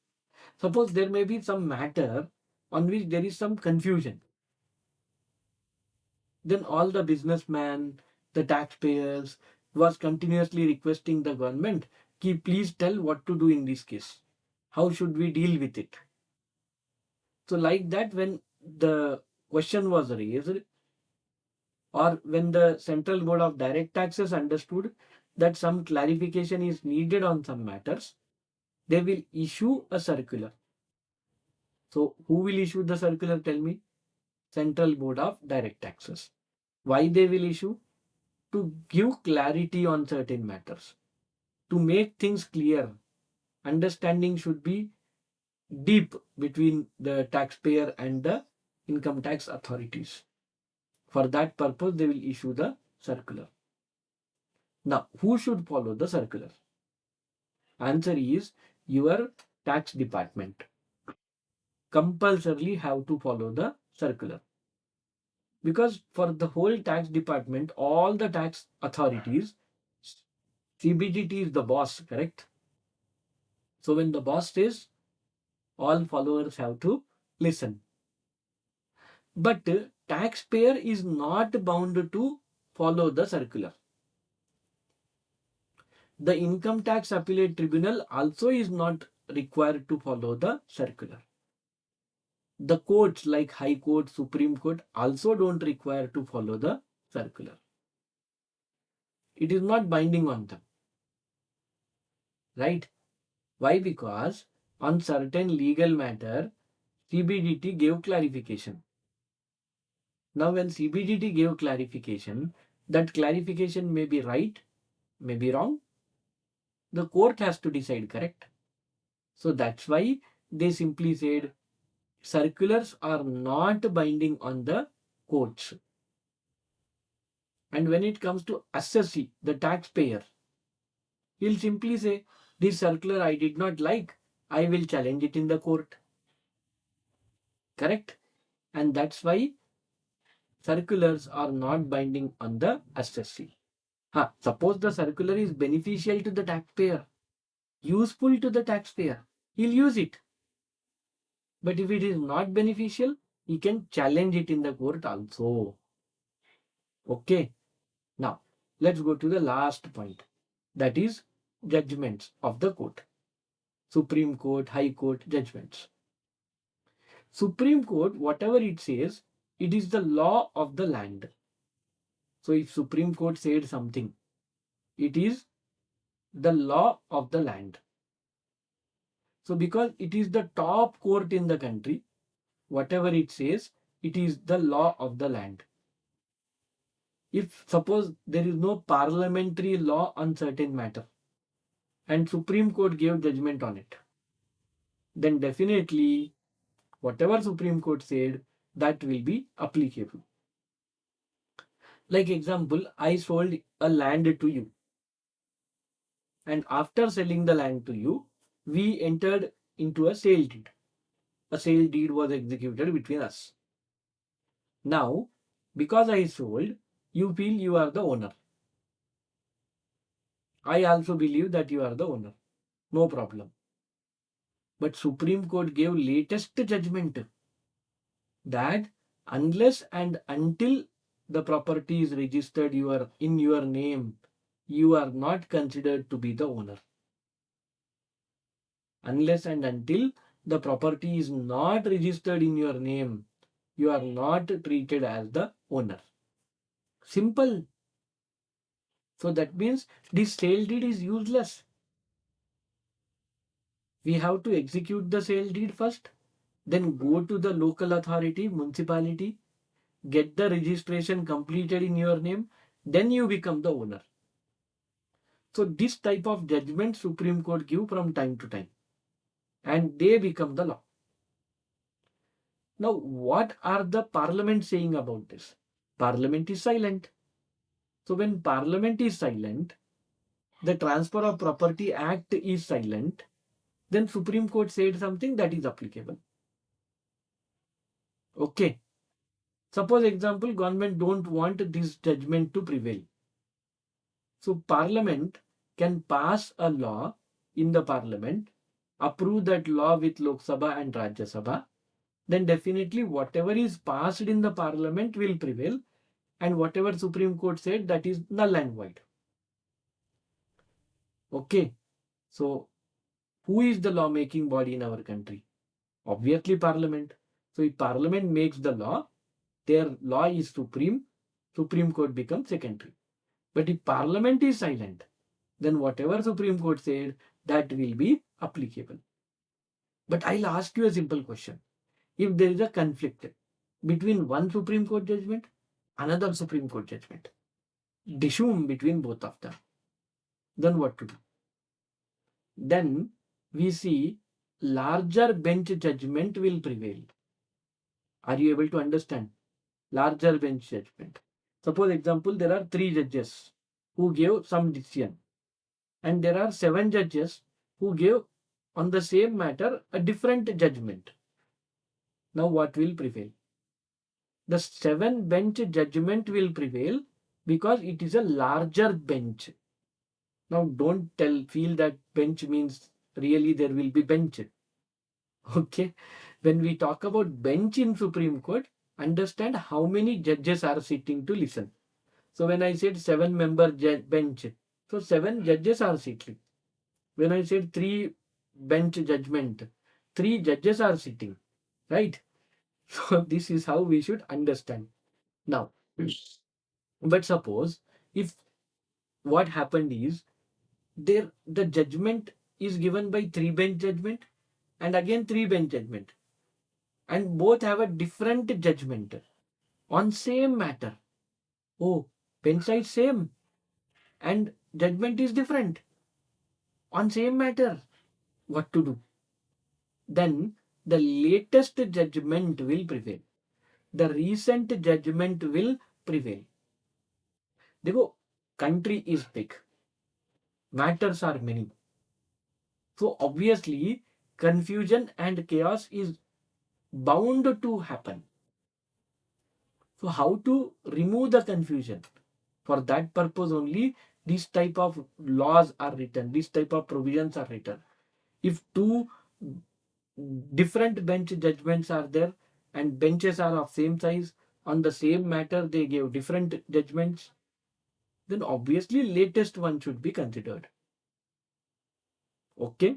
Suppose there may be some matter on which there is some confusion. Then all the businessmen, the taxpayers was continuously requesting the government, please tell what to do in this case. How should we deal with it? So like that, when the question was raised, or when the Central Board of Direct Taxes understood that some clarification is needed on some matters, they will issue a circular. So who will issue the circular? Tell me. Central Board of Direct Taxes. Why they will issue? To give clarity on certain matters. To make things clear. Understanding should be deep between the taxpayer and the income tax authorities. For that purpose, they will issue the circular. Now, who should follow the circular? Answer is your tax department. Compulsorily have to follow the circular. Because for the whole tax department, all the tax authorities, CBDT is the boss, correct? So when the boss says, all followers have to listen. But taxpayer is not bound to follow the circular. The Income Tax Appellate Tribunal also is not required to follow the circular. The courts like High Court, Supreme Court also don't require to follow the circular. It is not binding on them. Right? Why? Because on certain legal matter, CBDT gave clarification. Now when CBDT gave clarification, that clarification may be right, may be wrong. The court has to decide, correct? So that's why they simply said circulars are not binding on the courts. And when it comes to assessee, the taxpayer, he'll simply say, this circular I did not like, I will challenge it in the court. Correct? And that's why circulars are not binding on the assessee. Suppose the circular is beneficial to the taxpayer, useful to the taxpayer, he'll use it. But if it is not beneficial, he can challenge it in the court also. Okay. Now, let's go to the last point. That is judgments of the court. Supreme Court, High Court judgments. Supreme Court, whatever it says, it is the law of the land. So if Supreme Court said something, it is the law of the land. So because it is the top court in the country, whatever it says, it is the law of the land. If suppose there is no parliamentary law on certain matter and Supreme Court gave judgment on it, then definitely whatever Supreme Court said, that will be applicable. Like example, I sold a land to you, and after selling the land to you, we entered into a sale deed. A sale deed was executed between us. Now, because I sold, you feel you are the owner. I also believe that you are the owner. No problem. But Supreme Court gave latest judgment that unless and until the property is registered in your name, you are not considered to be the owner. Unless and until the property is not registered in your name, you are not treated as the owner. Simple. So that means this sale deed is useless. We have to execute the sale deed first, then go to the local authority, municipality, get the registration completed in your name, then you become the owner. So this type of judgment Supreme Court give from time to time, and they become the law. Now, what are the parliament saying about this? Parliament is silent. So when parliament is silent, the Transfer of Property Act is silent, then Supreme Court said something that is applicable. Okay. Suppose example, government don't want this judgment to prevail. So Parliament can pass a law in the Parliament, approve that law with Lok Sabha and Rajya Sabha, then definitely whatever is passed in the Parliament will prevail, and whatever Supreme Court said, that is null and void. Okay. So who is the law-making body in our country? Obviously Parliament. So if Parliament makes the law, their law is supreme, Supreme Court becomes secondary. But if Parliament is silent, then whatever Supreme Court said, that will be applicable. But I'll ask you a simple question. If there is a conflict between one Supreme Court judgment, another Supreme Court judgment, dissume between both of them, then what to do? Then we see larger bench judgment will prevail. Are you able to understand? Larger bench judgment. Suppose example, there are 3 judges who gave some decision, and there are 7 judges who gave on the same matter a different judgment. Now what will prevail? The 7 bench judgment will prevail because it is a larger bench. Now don't feel that bench means really there will be bench. Okay. When we talk about bench in Supreme Court, understand how many judges are sitting to listen. So when I said 7-member bench, so 7 judges are sitting. When I said 3 bench judgment, 3 judges are sitting, right? So this is how we should understand. Now, but suppose if what happened is the judgment is given by 3 bench judgment and again 3 bench judgment, and both have a different judgment on same matter. Oh, bench side same and judgment is different on same matter. What to do? Then the latest judgment will prevail. The recent judgment will prevail. Dekho, country is big. Matters are many. So obviously confusion and chaos is bound to happen. So how to remove the confusion? For that purpose only this type of laws are written, this type of provisions are written. If 2 different bench judgments are there and benches are of same size on the same matter, they gave different judgments, then obviously latest one should be considered. Okay.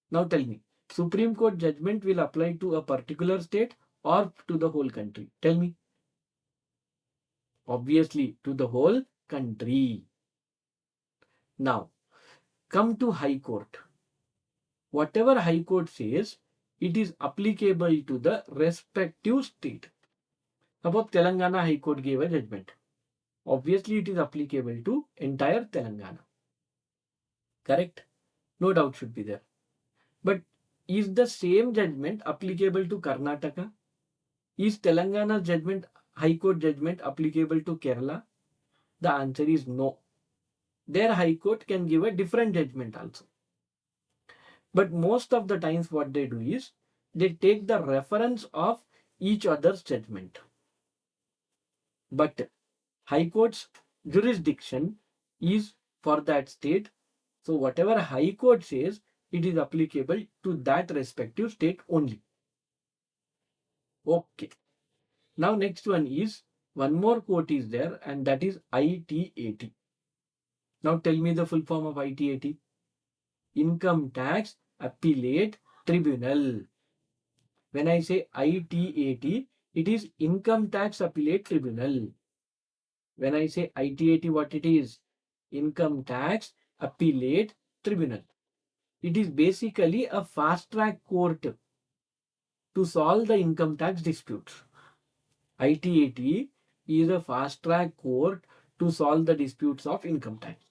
Now tell me, Supreme Court judgment will apply to a particular state or to the whole country? Tell me. Obviously, to the whole country. Now, come to High Court. Whatever High Court says, it is applicable to the respective state. Suppose Telangana High Court gave a judgment. Obviously, it is applicable to entire Telangana. Correct? No doubt should be there. But is the same judgment applicable to Karnataka? Is Telangana's judgment, High Court judgment, applicable to Kerala? The answer is no. Their High Court can give a different judgment also. But most of the times what they do is, they take the reference of each other's judgment. But High Court's jurisdiction is for that state. So whatever High Court says, it is applicable to that respective state only. Okay. Now next one is, one more court is there, and that is ITAT. Now tell me the full form of ITAT. Income Tax Appellate Tribunal. When I say ITAT, it is Income Tax Appellate Tribunal. When I say ITAT, what it is? Income Tax Appellate Tribunal. It is basically a fast track court to solve the income tax disputes. ITAT is a fast track court to solve the disputes of income tax.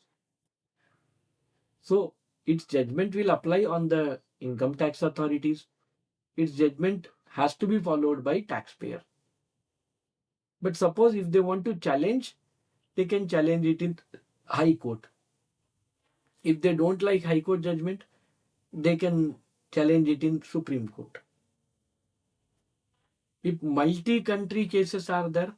So its judgment will apply on the income tax authorities. Its judgment has to be followed by taxpayer. But suppose if they want to challenge, they can challenge it in High Court. If they don't like High Court judgment, they can challenge it in Supreme Court. If multi-country cases are there,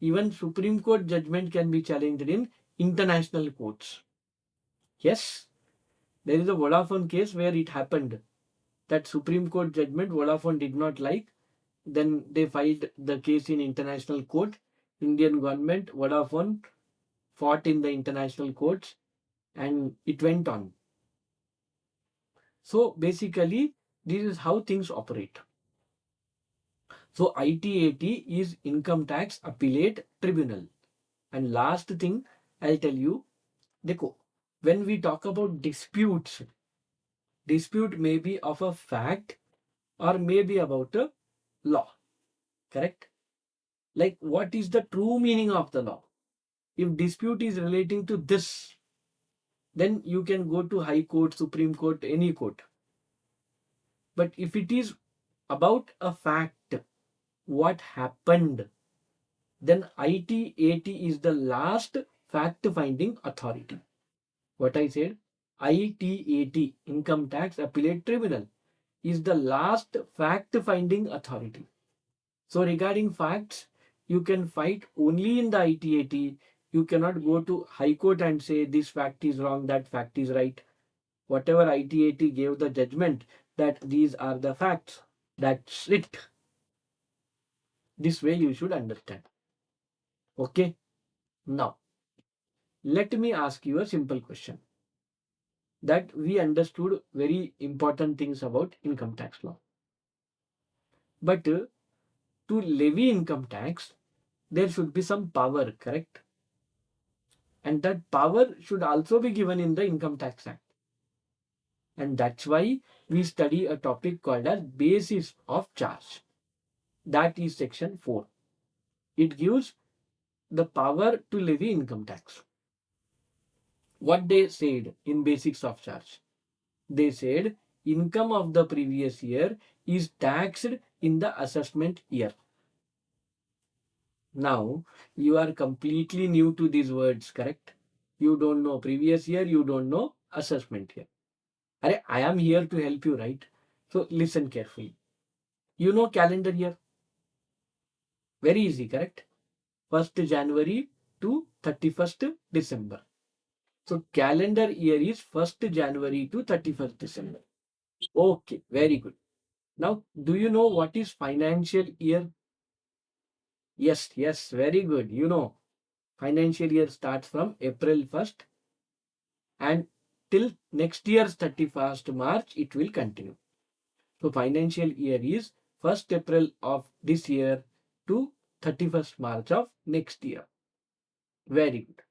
even Supreme Court judgment can be challenged in international courts. Yes, there is a Vodafone case where it happened that Supreme Court judgment Vodafone did not like. Then they filed the case in international court. Indian government, Vodafone fought in the international courts, and it went on. So basically, this is how things operate. So ITAT is Income Tax Appellate Tribunal. And last thing I'll tell you, देखो, when we talk about disputes, dispute may be of a fact or may be about a law. Correct? Like, what is the true meaning of the law? If dispute is relating to this, then you can go to High Court, Supreme Court, any court. But if it is about a fact, what happened, then ITAT is the last fact-finding authority. What I said, ITAT, Income Tax Appellate Tribunal, is the last fact-finding authority. So regarding facts, you can fight only in the ITAT. You cannot go to High Court and say this fact is wrong, that fact is right. Whatever ITAT gave the judgment that these are the facts, that's it. This way you should understand. Okay. Now, let me ask you a simple question. That we understood very important things about income tax law. But to levy income tax, there should be some power, correct? And that power should also be given in the Income Tax Act. And that's why we study a topic called as basis of charge. That is section 4. It gives the power to levy income tax. What they said in basics of charge? They said income of the previous year is taxed in the assessment year. Now, you are completely new to these words, correct? You don't know previous year, you don't know assessment year. I am here to help you, right? So listen carefully. You know calendar year. Very easy, correct? 1st January to 31st December. So calendar year is 1st January to 31st December. Okay, very good. Now, do you know what is financial year? Yes, very good. You know, financial year starts from April 1st and till next year's 31st March, it will continue. So financial year is 1st April of this year to 31st March of next year. Very good.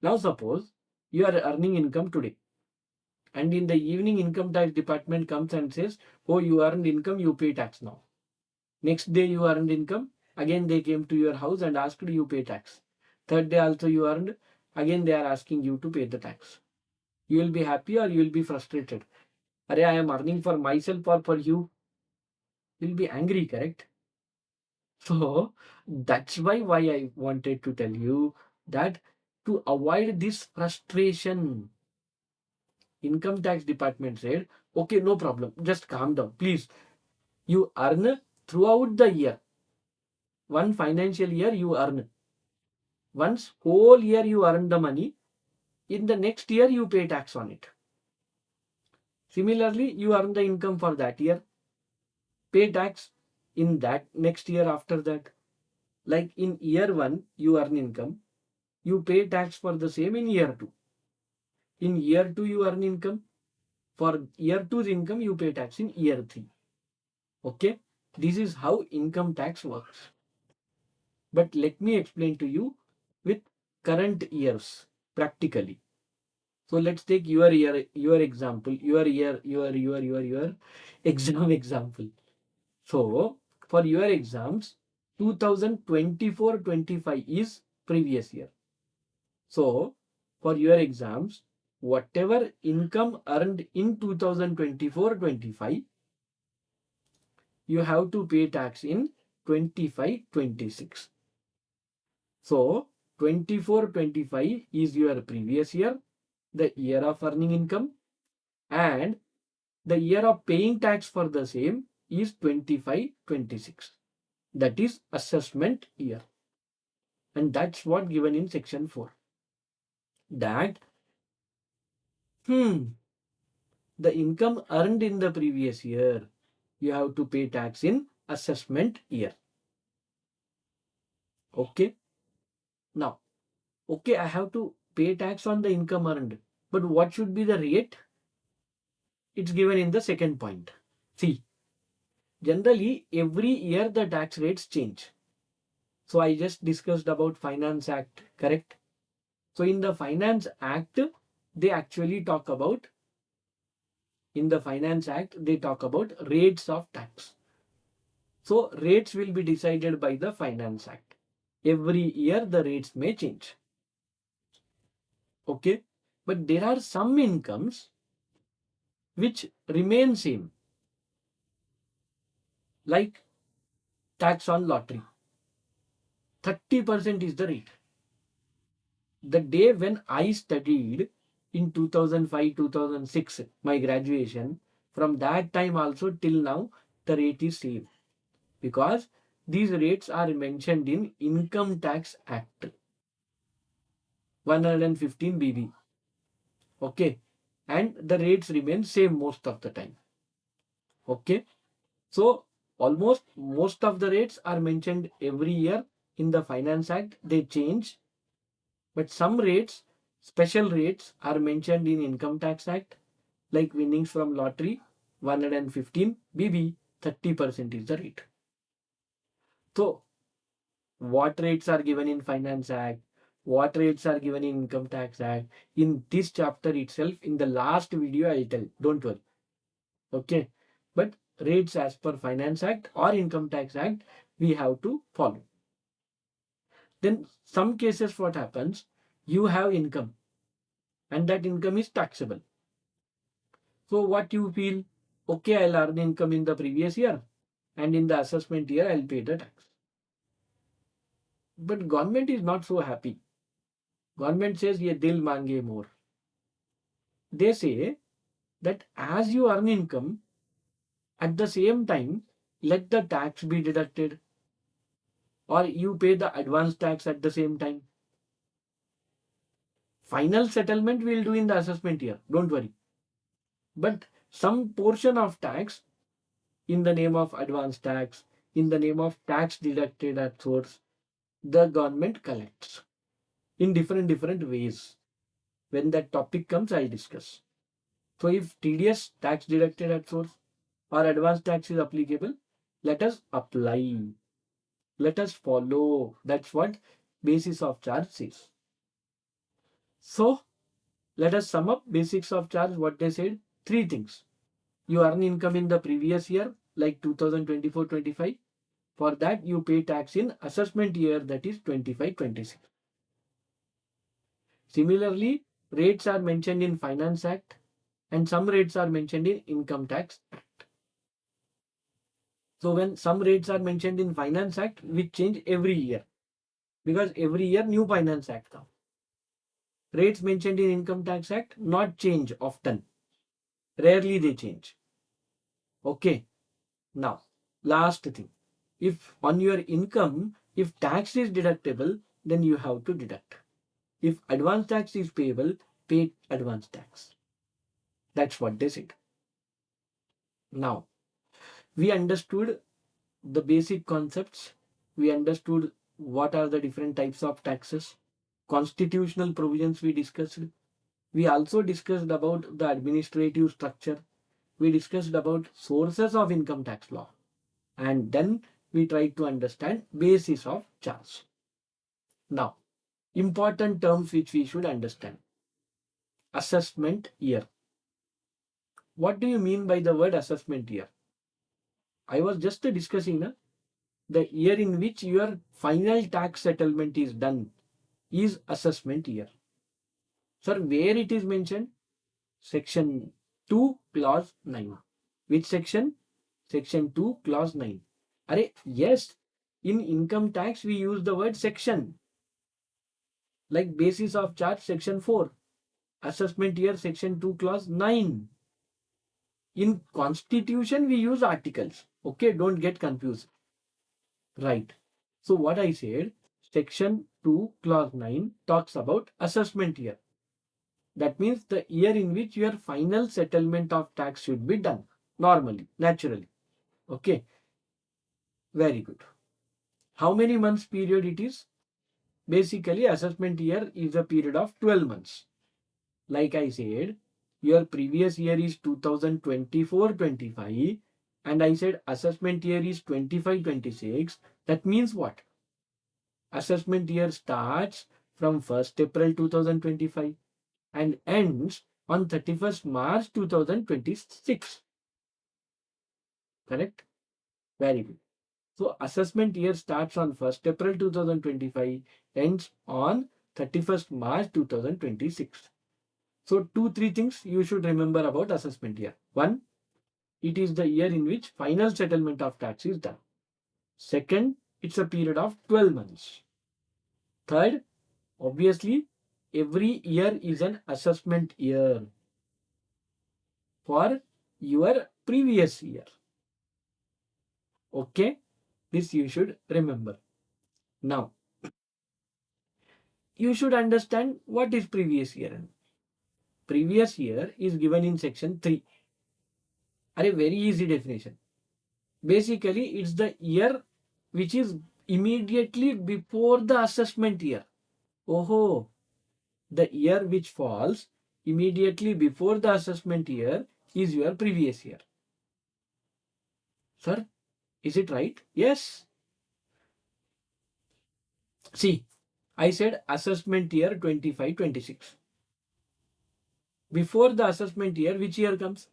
Now suppose you are earning income today, and in the evening income tax department comes and says, oh, you earned income, you pay tax now. Next day you earned income, again they came to your house and asked you pay tax. Third day also you earned, again they are asking you to pay the tax. You will be happy or you will be frustrated? Arey, I am earning for myself or for you? You will be angry, correct? So that's why I wanted to tell you that to avoid this frustration, income tax department said, okay, no problem, just calm down, please. You earn throughout the year. One financial year you earn. Once whole year you earn the money, in the next year you pay tax on it. Similarly, you earn the income for that year, pay tax in that next year after that. Like in year 1, you earn income, you pay tax for the same in year 2. In year 2, you earn income. For year 2's income, you pay tax in year 3. Okay? This is how income tax works. But let me explain to you with current years practically. So let's take your year, your example, your exam example. So for your exams, 2024-25 is previous year. So for your exams, whatever income earned in 2024-25, you have to pay tax in 25-26. So 24-25 is your previous year, the year of earning income, and the year of paying tax for the same is 25-26. That is assessment year. And that's what given in section 4. That the income earned in the previous year, you have to pay tax in assessment year. Okay. Now, okay, I have to pay tax on the income earned. But what should be the rate? It's given in the second point. See, generally every year the tax rates change. So I just discussed about Finance Act, correct? So in the Finance Act, they actually talk about, in the Finance Act, they talk about rates of tax. So rates will be decided by the Finance Act. Every year the rates may change. Okay. But there are some incomes which remain same. Like tax on lottery. 30% is the rate. The day when I studied in 2005-2006, my graduation, from that time also till now, the rate is same. Because these rates are mentioned in Income Tax Act 115 BB. Okay. And the rates remain same most of the time. Okay. So almost most of the rates are mentioned every year in the Finance Act. They change. But some rates, special rates, are mentioned in Income Tax Act, like winnings from lottery, 115 BB, 30% is the rate. So what rates are given in Finance Act, what rates are given in Income Tax Act, in this chapter itself, in the last video I'll tell, don't worry. Okay. But rates as per Finance Act or Income Tax Act, we have to follow. Then some cases what happens, you have income and that income is taxable. So what you feel, okay, I'll earn income in the previous year and in the assessment year I'll pay the tax. But government is not so happy. Government says, ye dil mange more. They say that as you earn income, at the same time, let the tax be deducted, or you pay the advance tax at the same time. Final settlement we'll do in the assessment year, don't worry. But some portion of tax in the name of advance tax, in the name of tax deducted at source, the government collects in different ways. When that topic comes, I'll discuss. So if TDS, tax deducted at source, or advance tax is applicable, let us apply. Let us follow. That's what basis of charge says. So let us sum up basics of charge. What they said, three things. You earn income in the previous year, like 2024-25. For that, you pay tax in assessment year, that is 25-26. Similarly, rates are mentioned in Finance Act and some rates are mentioned in Income Tax Act. So when some rates are mentioned in Finance Act, we change every year because every year new Finance Act comes. Rates mentioned in Income Tax Act not change often. Rarely they change. Okay. Now, last thing. If on your income, if tax is deductible, then you have to deduct. If advance tax is payable, pay advance tax. That's what they said. Now, we understood the basic concepts. We understood what are the different types of taxes. Constitutional provisions we discussed. We also discussed about the administrative structure. We discussed about sources of income tax law. And then we tried to understand basis of charge. Now, important terms which we should understand. Assessment year. What do you mean by the word assessment year? I was just discussing the year in which your final tax settlement is done is assessment year. Sir, where it is mentioned? Section 2, clause 9. Which section? Section 2, clause 9. Yes, in income tax we use the word section. Like basis of charge, section 4. Assessment year, section 2, clause 9. In constitution we use articles. Okay, don't get confused. Right. So what I said, section 2, clause 9 talks about assessment year. That means the year in which your final settlement of tax should be done. Normally, naturally. Okay. Very good. How many months period it is? Basically, assessment year is a period of 12 months. Like I said, your previous year is 2024-25 and I said assessment year is 25-26. That means what? Assessment year starts from 1st April 2025 and ends on 31st March 2026. Correct? Very good. So assessment year starts on 1st April 2025, ends on 31st March 2026. So 2-3 things you should remember about assessment year. 1, it is the year in which final settlement of tax is done. Second, it's a period of 12 months. Third, obviously, every year is an assessment year for your previous year. Okay, this you should remember. Now, you should understand what is previous year. Previous year is given in section 3. A very easy definition. Basically, it's the year which is immediately before the assessment year. Oh, the year which falls immediately before the assessment year is your previous year. Sir, is it right? Yes. See, I said assessment year 25-26. Before the assessment year, which year comes?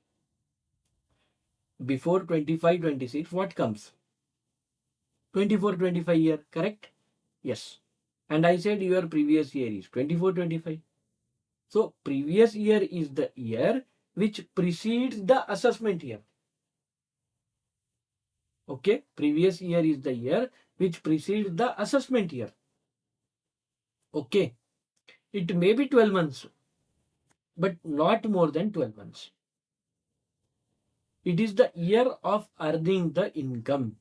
Before 25-26, what comes? 24-25 year, correct? Yes. And I said your previous year is 24-25. So previous year is the year which precedes the assessment year. Okay, previous year is the year which precedes the assessment year. Okay, it may be 12 months, but not more than 12 months. It is the year of earning the income.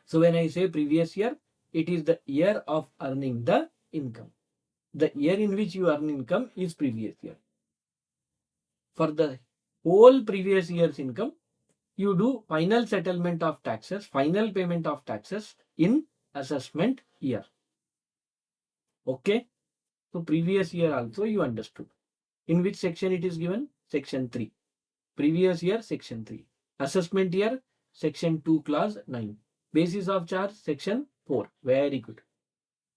So when I say previous year, it is the year of earning the income. The year in which you earn income is previous year. For the whole previous year's income, you do final settlement of taxes, final payment of taxes in assessment year. Okay. So previous year also you understood. In which section it is given? Section 3. Previous year, section 3. Assessment year, section 2, clause 9. Basis of charge, section 4. Very good.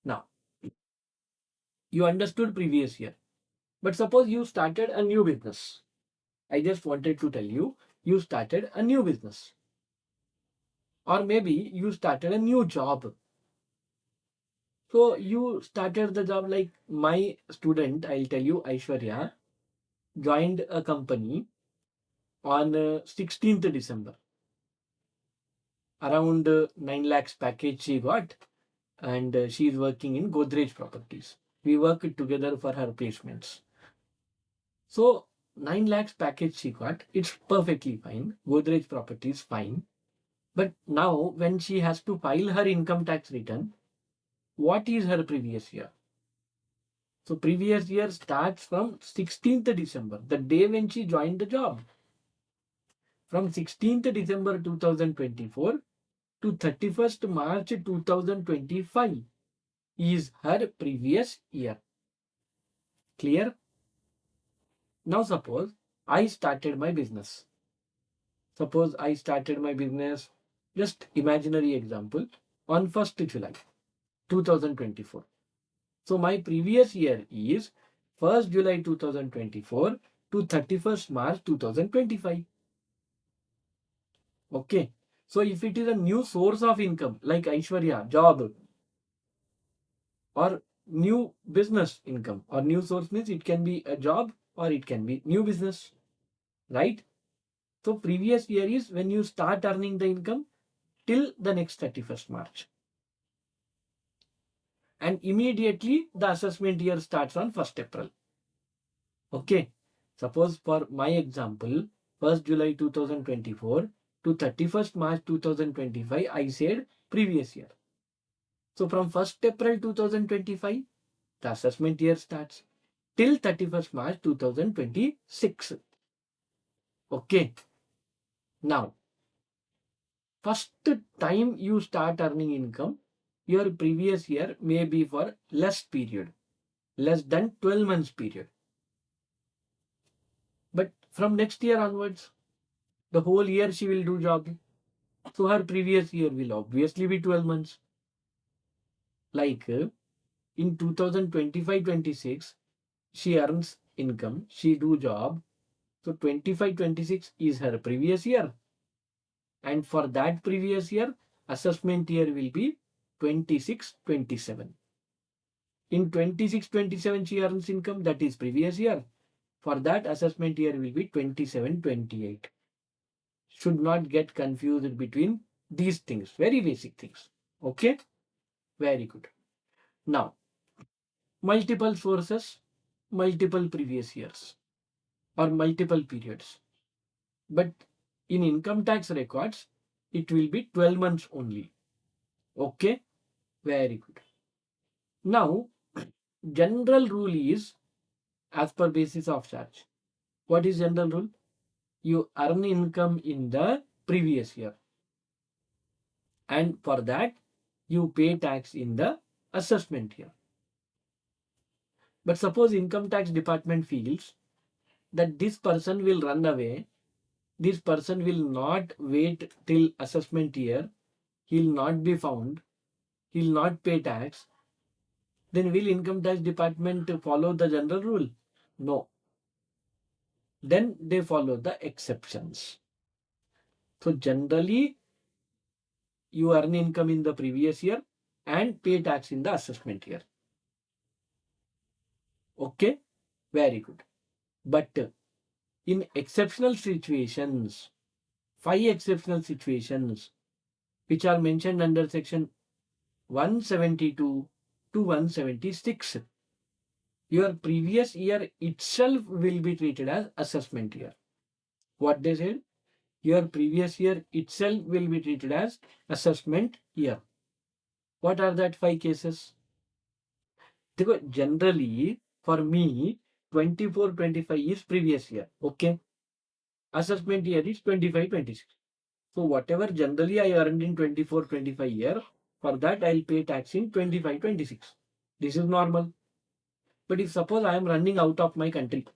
Now, you understood previous year. But suppose you started a new business. I just wanted to tell you, you started a new business. Or maybe you started a new job. So you started the job like my student, I'll tell you, Aishwarya, joined a company on 16th December. Around 9 lakhs package she got, and she is working in Godrej Properties. We worked together for her placements. So 9 lakhs package she got, it's perfectly fine. Godrej Properties, fine. But now when she has to file her income tax return, what is her previous year? So previous year starts from 16th December, the day when she joined the job. From 16th December 2024 to 31st March 2025 is her previous year. Clear? Now suppose I started my business. Suppose I started my business, just imaginary example, on 1st July 2024. So my previous year is 1st July 2024 to 31st March 2025. Okay. So if it is a new source of income like Aishwarya, job, or new business income, or new source means it can be a job or it can be new business, right? So previous year is when you start earning the income till the next 31st March. And immediately the assessment year starts on 1st April. Okay. Suppose for my example, 1st July 2024 to 31st March 2025, I said previous year. So from 1st April 2025, the assessment year starts till 31st March 2026. Okay. Now, first time you start earning income, your previous year may be for less period, less than 12 months period. But from next year onwards, the whole year she will do job. So her previous year will obviously be 12 months. Like in 2025-26, she earns income, she do job. So 25-26 is her previous year. And for that previous year, assessment year will be 26-27. In 26-27, she earns income, that is previous year. For that, assessment year will be 27-28. Should not get confused between these things, very basic things. Okay, very good. Now, multiple sources, multiple previous years, or multiple periods. But in income tax records, it will be 12 months only. Okay, very good. Now, general rule is as per basis of charge. What is general rule? You earn income in the previous year, and for that you pay tax in the assessment year. But suppose income tax department feels that this person will run away, this person will not wait till assessment year, he will not be found, he will not pay tax, then will income tax department follow the general rule? No. Then they follow the exceptions. So generally you earn income in the previous year and pay tax in the assessment year. Okay, very good. But in exceptional situations, 5 exceptional situations which are mentioned under section 172 to 176, your previous year itself will be treated as assessment year. What they said? Your previous year itself will be treated as assessment year. What are that 5 cases? Generally, for me, 24-25 is previous year. Okay. Assessment year is 25-26. So whatever generally I earned in 24-25 year, for that I'll pay tax in 25-26. This is normal. But if suppose I am running out of my country,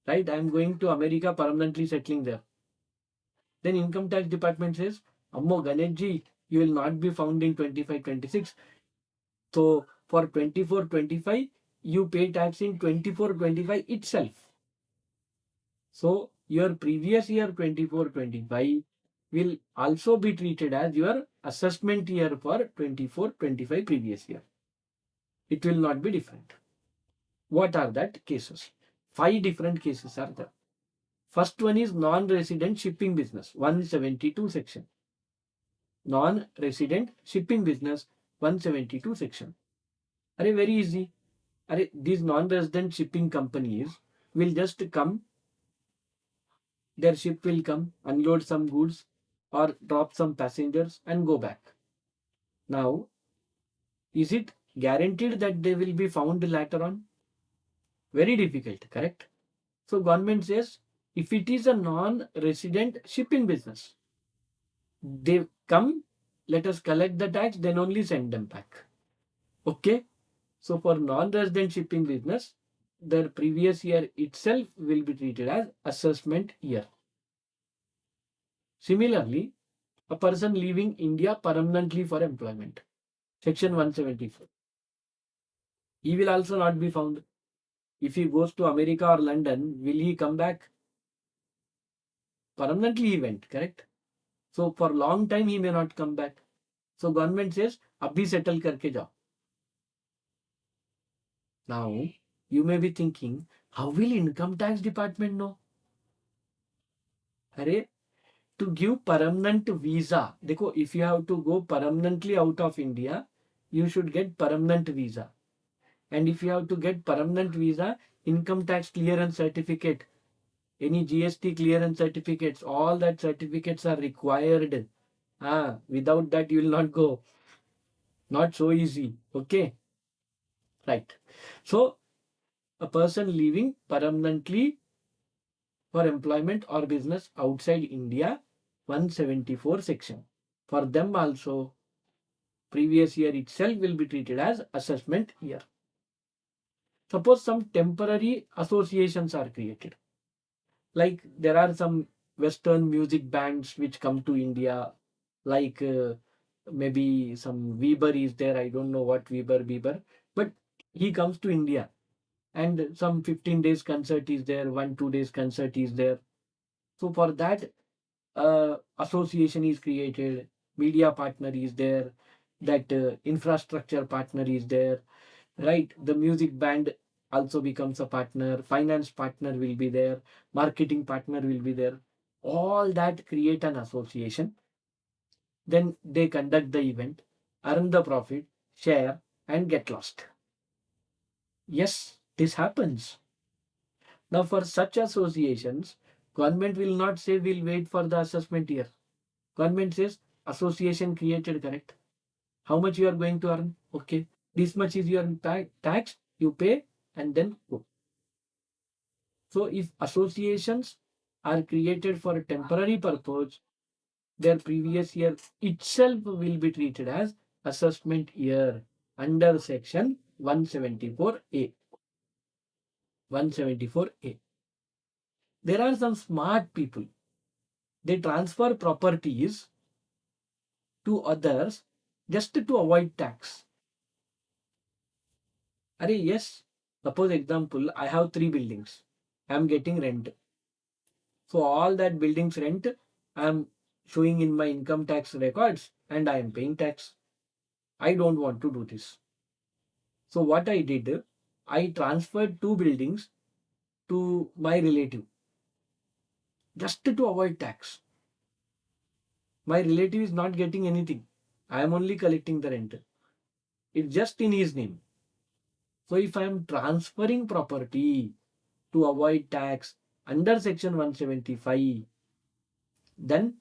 right? I am going to America, permanently settling there. Then income tax department says, Ammo Ganeshji, you will not be found in 25-26. So for 24-25, you pay tax in 24-25 itself. So your previous year 24-25 will also be treated as your assessment year for 24-25 previous year. It will not be different. What are that cases? 5 different cases are there. First one is non-resident shipping business, 172 section. Non-resident shipping business, 172 section. Very easy. These non-resident shipping companies will just come, their ship will come, unload some goods or drop some passengers and go back. Now, is it guaranteed that they will be found later on? Very difficult, correct? So government says, if it is a non-resident shipping business, they come, let us collect the tax, then only send them back. Okay? So for non-resident shipping business, their previous year itself will be treated as assessment year. Similarly, a person leaving India permanently for employment, section 174. He will also not be found. If he goes to America or London, will he come back? Permanently he went, correct? So for long time he may not come back. So government says, abhi settle karke jao. Now, you may be thinking, how will income tax department know? To give permanent visa, if you have to go permanently out of India, you should get permanent visa. And if you have to get permanent visa, income tax clearance certificate, any GST clearance certificates, all that certificates are required. Without that you will not go. Not so easy. Okay. Right. So a person leaving permanently for employment or business outside India, 174 section. For them also, previous year itself will be treated as assessment year. Suppose some temporary associations are created. Like there are some Western music bands which come to India, like maybe some Weber is there. I don't know what Weber, but he comes to India and some 15 days concert is there, 1-2 days concert is there. So for that, association is created, media partner is there, that infrastructure partner is there, right? The music band also becomes a partner, finance partner will be there, marketing partner will be there. All that create an association. Then they conduct the event, earn the profit, share, and get lost. Yes, this happens. Now, for such associations, government will not say we'll wait for the assessment year. Government says association created, correct? How much you are going to earn? Okay, this much is your tax, you pay and then go. So if associations are created for a temporary purpose, their previous year itself will be treated as assessment year under section 174A. 174A. There are some smart people. They transfer properties to others just to avoid tax. Yes, suppose example, I have 3 buildings. I am getting rent. So all that buildings rent I am showing in my income tax records and I am paying tax. I don't want to do this. So what I did, I transferred 2 buildings to my relative just to avoid tax. My relative is not getting anything. I am only collecting the rent. It's just in his name. So if I am transferring property to avoid tax under section 175, then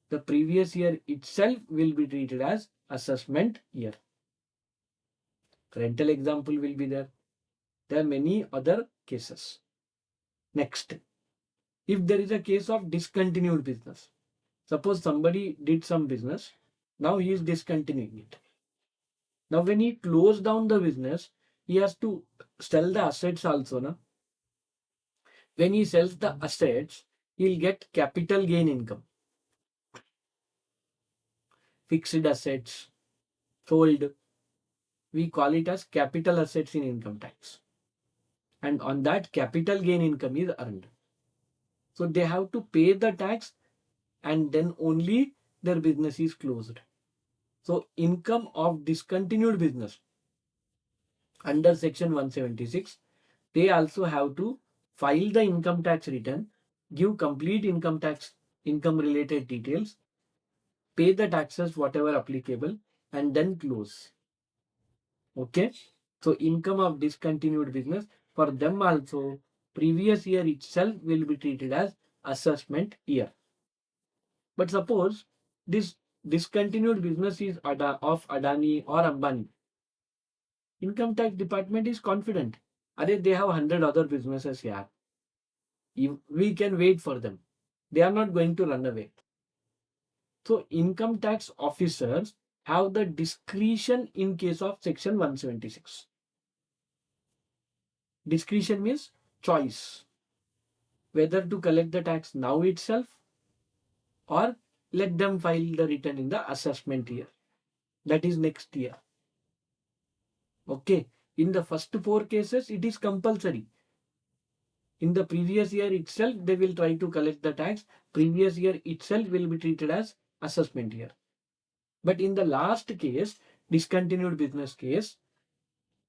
the previous year itself will be treated as assessment year. Rental example will be there. There are many other cases. Next, if there is a case of discontinued business, suppose somebody did some business, now he is discontinuing it. Now when he closed down the business, he has to sell the assets also. Na? When he sells the assets, he'll get capital gain income. fixed assets sold. We call it as capital assets in income tax. And on that, capital gain income is earned. So they have to pay the tax and then only their business is closed. So income of discontinued business under section 176, they also have to file the income tax return, give complete income related details, pay the taxes whatever applicable, and then close. Okay. So income of discontinued business, for them also previous year itself will be treated as assessment year. But suppose this discontinued business is of Adani or Ambani. Income tax department is confident. They have 100 other businesses here. We can wait for them. They are not going to run away. So income tax officers have the discretion in case of section 176. Discretion means choice. Whether to collect the tax now itself or let them file the return in the assessment year. That is next year. Okay. In the first 4 cases, it is compulsory. In the previous year itself, they will try to collect the tax. Previous year itself will be treated as assessment year. But in the last case, discontinued business case,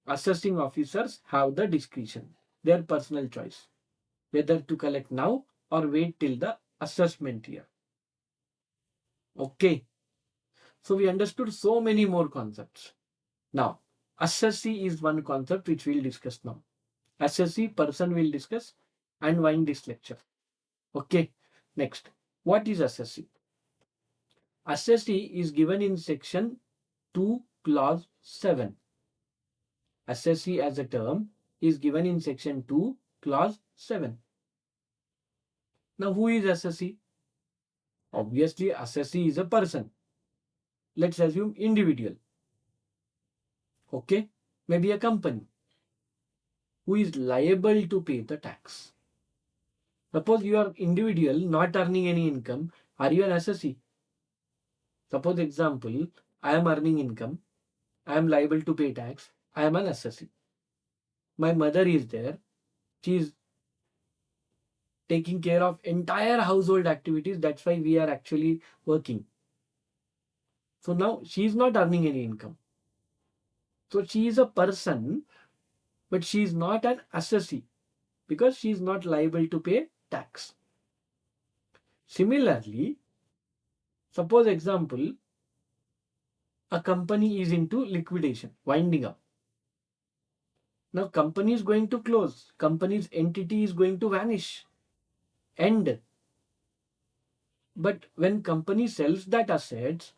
assessing officers have the discretion, their personal choice, whether to collect now or wait till the assessment year. Okay. So we understood so many more concepts. Now, assessee is one concept which we'll discuss now. Assessee person will discuss and wind this lecture. Okay. Next, what is assessee? Assessee is given in section 2 clause 7. Assessee as a term is given in section 2 clause 7. Now who is assessee? Obviously assessee is a person. Let's assume individual. Okay. Maybe a company who is liable to pay the tax. Suppose you are individual not earning any income. Are you an assessee? Suppose example, I am earning income. I am liable to pay tax. I am an assessee. My mother is there. She is taking care of entire household activities. That's why we are actually working. So now she is not earning any income. So she is a person, but she is not an assessee because she is not liable to pay tax. Similarly, suppose example, a company is into liquidation, winding up. Now company is going to close. Company's entity is going to vanish. End. But when company sells that assets,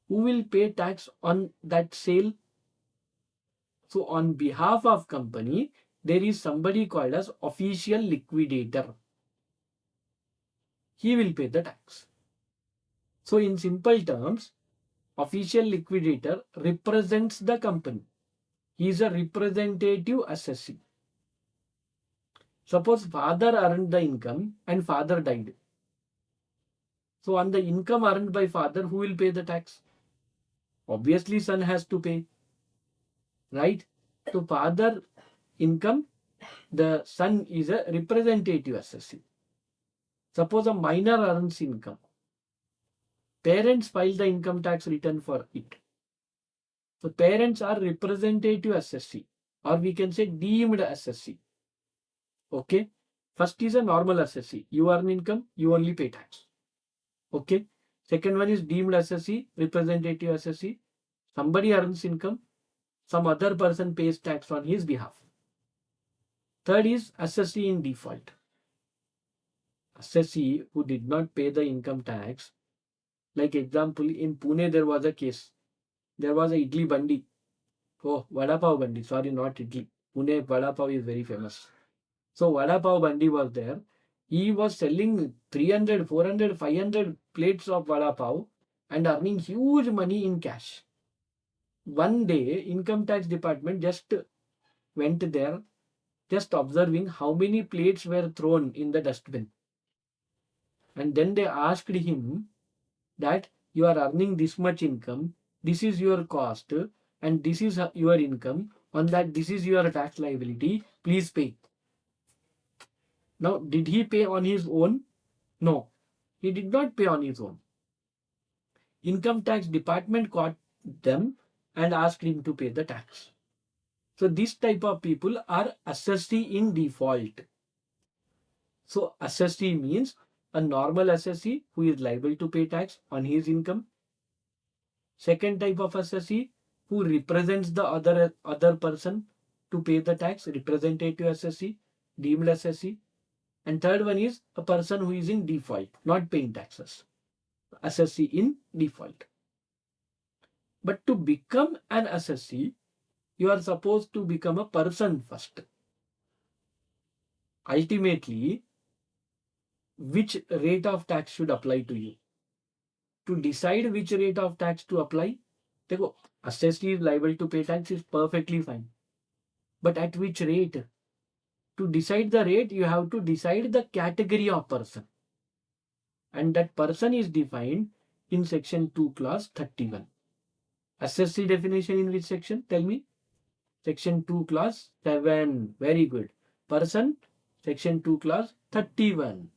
who will pay tax on that sale? So on behalf of company, there is somebody called as official liquidator. He will pay the tax. So in simple terms, official liquidator represents the company. He is a representative assessee. Suppose father earned the income and father died. So on the income earned by father, who will pay the tax? Obviously son has to pay. Right? So father income, the son is a representative assessee. Suppose a minor earns income. Parents file the income tax return for it. So parents are representative assessee, or we can say deemed assessee. Okay. First is a normal assessee. You earn income, you only pay tax. Okay. Second one is deemed assessee, representative assessee. Somebody earns income, some other person pays tax on his behalf. Third is assessee in default. Assessee who did not pay the income tax. Like example, in Pune there was a case. There was a idli bandi. Oh, vada pav bandi. Sorry, not idli. Pune vada pav is very famous. So vada pav bandi was there. He was selling 300, 400, 500 plates of vada pav and earning huge money in cash. One day, income tax department just went there, just observing how many plates were thrown in the dustbin. And then they asked him that you are earning this much income, this is your cost, and this is your income. On that, this is your tax liability. Please pay. Now, did he pay on his own? No, he did not pay on his own. Income tax department caught them and asked him to pay the tax. So this type of people are assessee in default. So assessee means a normal assessee who is liable to pay tax on his income. Second type of assessee who represents the other person to pay the tax, representative assessee, deemed assessee. And third one is a person who is in default, not paying taxes. Assessee in default. But to become an assessee, you are supposed to become a person first. Ultimately, which rate of tax should apply to you? To decide which rate of tax to apply, assessee is liable to pay tax is perfectly fine. But at which rate? To decide the rate, you have to decide the category of person. And that person is defined in section 2 clause 31. Assessee definition in which section? Tell me. Section 2 clause 7. Very good. Person, section 2 clause 31.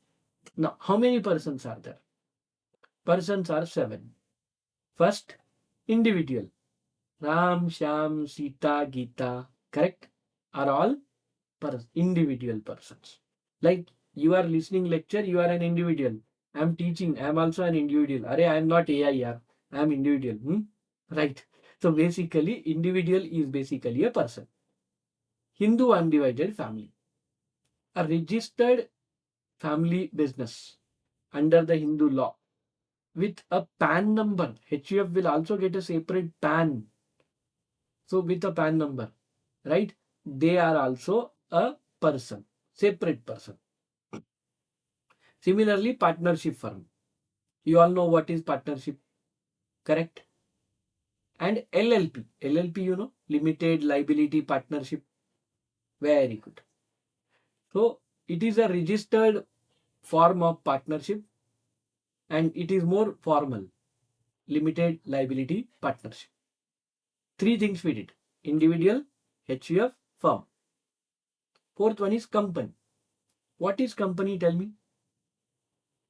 Now, how many persons are there? Persons are 7. First, individual. Ram, Sham, Sita, Gita, correct? Are all individual persons. Like you are listening lecture, you are an individual. I am teaching, I am also an individual. I am not AI, I am individual. Right. So basically, individual is basically a person. Hindu undivided family. A registered family business under the Hindu law with a PAN number. HUF will also get a separate PAN. So with a PAN number, right? They are also a person, separate person. Similarly, partnership firm. You all know what is partnership, correct? And LLP. LLP, you know, limited liability partnership. Very good. So it is a registered form of partnership and it is more formal. Limited liability partnership. 3 things we did. Individual, HUF, firm. Fourth one is company. What is company? Tell me.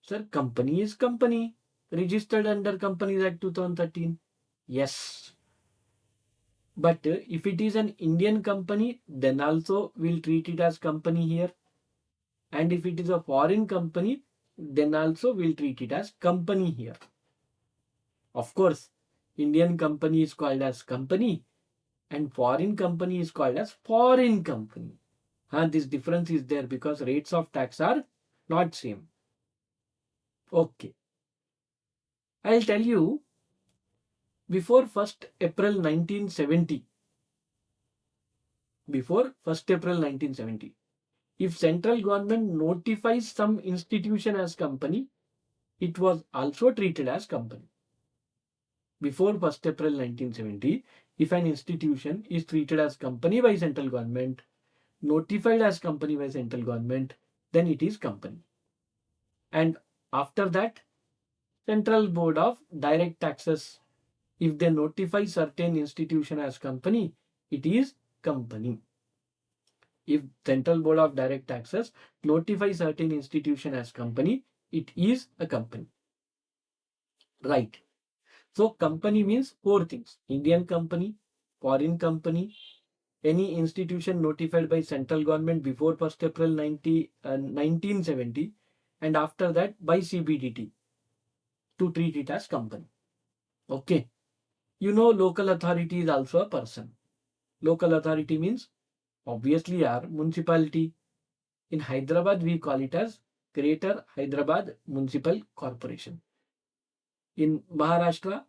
Sir, company is company. Registered under Companies Act 2013. Yes. But if it is an Indian company, then also we'll treat it as company here. And if it is a foreign company, then also we'll treat it as company here. Of course, Indian company is called as company and foreign company is called as foreign company. This difference is there because rates of tax are not same. Okay. I'll tell you, before 1st April 1970, if central government notifies some institution as company, it was also treated as company. Before 1st April 1970, if an institution is treated as company by central government, notified as company by central government, then it is company. And after that, Central Board of Direct Taxes, if they notify certain institution as company, it is company. If Central Board of Direct Taxes notify certain institution as company, it is a company. Right. So company means 4 things. Indian company, foreign company, any institution notified by central government before 1st April 1970 and after that by CBDT to treat it as company. Okay. You know, local authority is also a person. Local authority means obviously our municipality. In Hyderabad, we call it as Greater Hyderabad Municipal Corporation. In Maharashtra,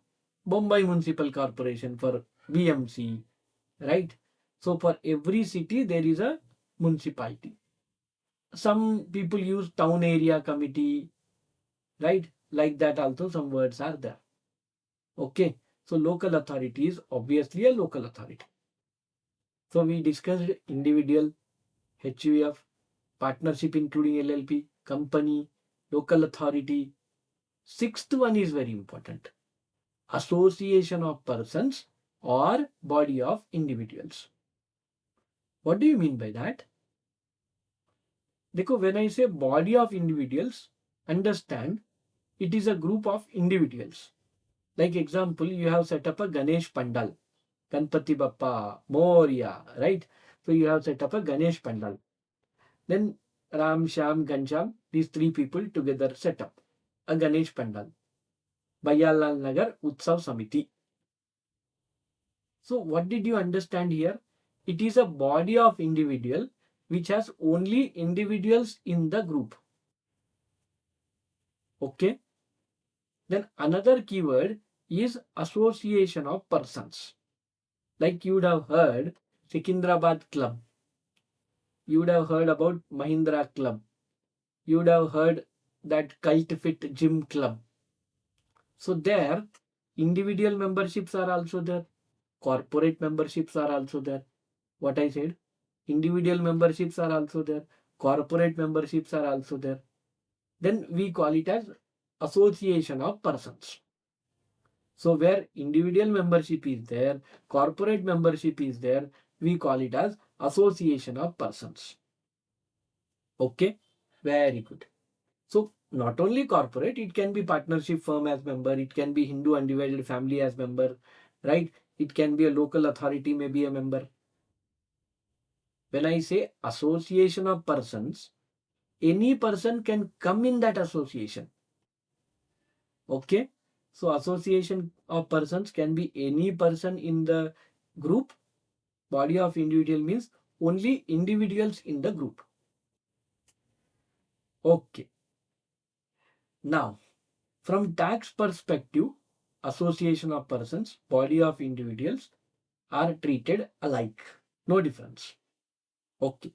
Bombay Municipal Corporation for BMC, right? So for every city, there is a municipality. Some people use town area committee, right? Like that also some words are there. Okay. So local authority is obviously a local authority. So we discussed individual, HUF, partnership including LLP, company, local authority. 6th one is very important. association of persons or body of individuals. What do you mean by that? देखो, when I say body of individuals, understand it is a group of individuals. Like example, you have set up a Ganesh Pandal, Ganpati Bappa, Moria, right? So you have set up a Ganesh Pandal. Then Ram, Sham, Gansham, these three people together set up a Ganesh Pandal. Bayalal Nagar Utsav Samiti. So what did you understand here? It is a body of individual which has only individuals in the group. Okay. Then another keyword is association of persons. Like you would have heard Secunderabad Club. You would have heard about Mahindra Club. You would have heard that Cult Fit Gym Club. So there, individual memberships are also there. Corporate memberships are also there. What I said? Individual memberships are also there. Corporate memberships are also there. Then we call it as association of persons. So where individual membership is there, corporate membership is there, we call it as association of persons. Okay, very good. So not only corporate, it can be partnership firm as member, it can be Hindu undivided family as member, right? It can be a local authority, maybe a member. When I say association of persons, any person can come in that association. Okay. So association of persons can be any person in the group. Body of individual means only individuals in the group. Okay. Now, from tax perspective, association of persons, body of individuals are treated alike. No difference. Okay.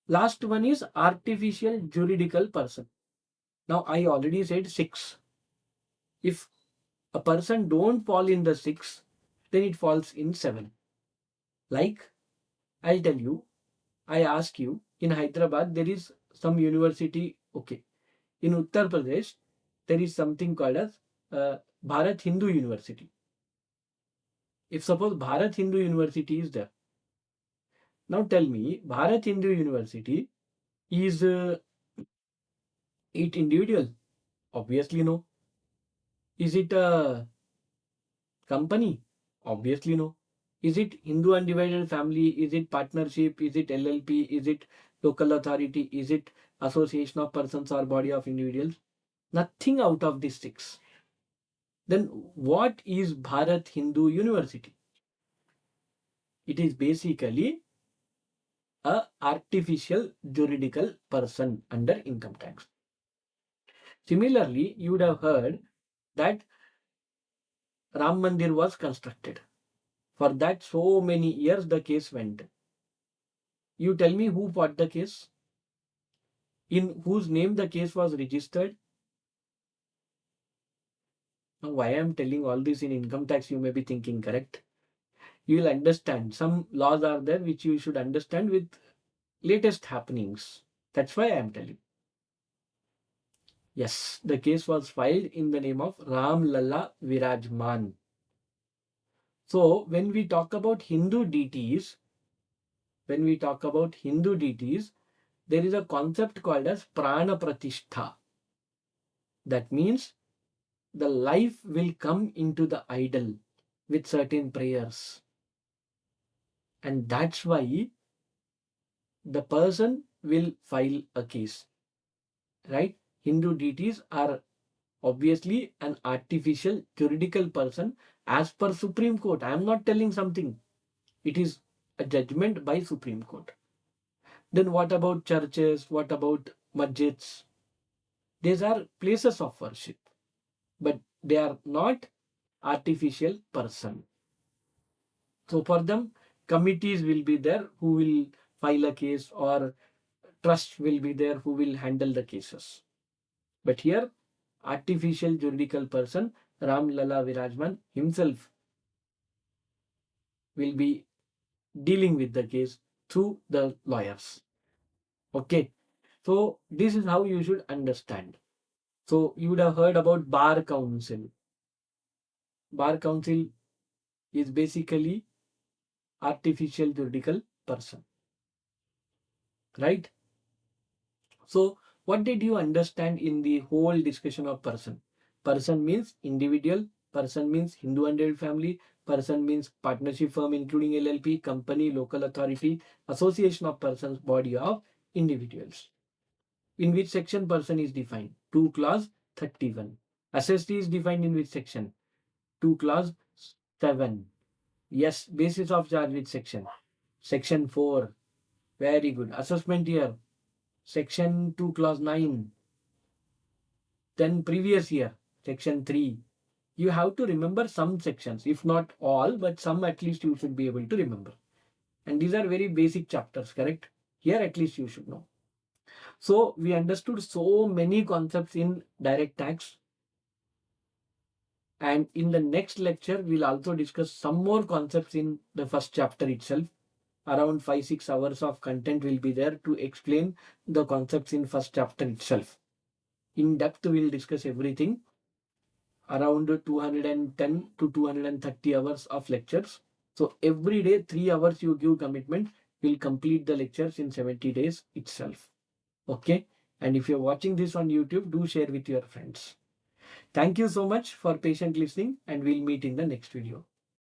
Last one is artificial juridical person. Now, I already said 6. If a person don't fall in the 6, then it falls in 7. Like, I'll tell you, I ask you, in Hyderabad, there is some university, okay. In Uttar Pradesh, there is something called as Bharat Hindu University. If suppose Bharat Hindu University is there, now tell me, Bharat Hindu University is it individual? Obviously no. Is it a company? Obviously no. Is it Hindu undivided family? Is it partnership? Is it LLP? Is it local authority? Is it association of persons or body of individuals? Nothing out of these 6. Then what is Bharat Hindu University? It is basically a artificial juridical person under income tax. Similarly, you would have heard that Ram Mandir was constructed. For that, so many years the case went. You tell me who fought the case? In whose name the case was registered? Now, why I am telling all this in income tax, you may be thinking, correct? You will understand. Some laws are there which you should understand with latest happenings. That's why I am telling. Yes, the case was filed in the name of Ram Lalla Virajman. So when we talk about Hindu deities, there is a concept called as Prana Pratishtha. That means the life will come into the idol with certain prayers. And that's why the person will file a case. Right? Hindu deities are obviously an artificial juridical person as per Supreme Court. I am not telling something. It is a judgment by Supreme Court. Then what about churches? What about masjids? These are places of worship, but they are not artificial person. So for them, committees will be there who will file a case, or trust will be there who will handle the cases. But here, artificial juridical person, Ram Lalla Virajman himself will be dealing with the case through the lawyers. Okay. So this is how you should understand. So you would have heard about Bar Council. Bar council is basically artificial juridical person, right? So what did you understand in the whole discussion of person? Person means individual, person means Hindu and family, person means partnership firm including LLP, company, local authority, association of persons, body of individuals. In which section person is defined? 2 clause 31. Assessed is defined in which section? 2 clause 7. Yes, basis of charge which section? Section 4. Very good. Assessment year. Section 2 clause 9. Then previous year. Section 3. You have to remember some sections, if not all, but some at least you should be able to remember. And these are very basic chapters, correct? Here at least you should know. So we understood so many concepts in direct tax. And in the next lecture, we'll also discuss some more concepts in the first chapter itself. Around 5-6 hours of content will be there to explain the concepts in first chapter itself. In depth, we'll discuss everything. Around 210 to 230 hours of lectures. So every day, 3 hours you give commitment, will complete the lectures in 70 days itself. Okay. And if you're watching this on YouTube, do share with your friends. Thank you so much for patient listening, and we'll meet in the next video.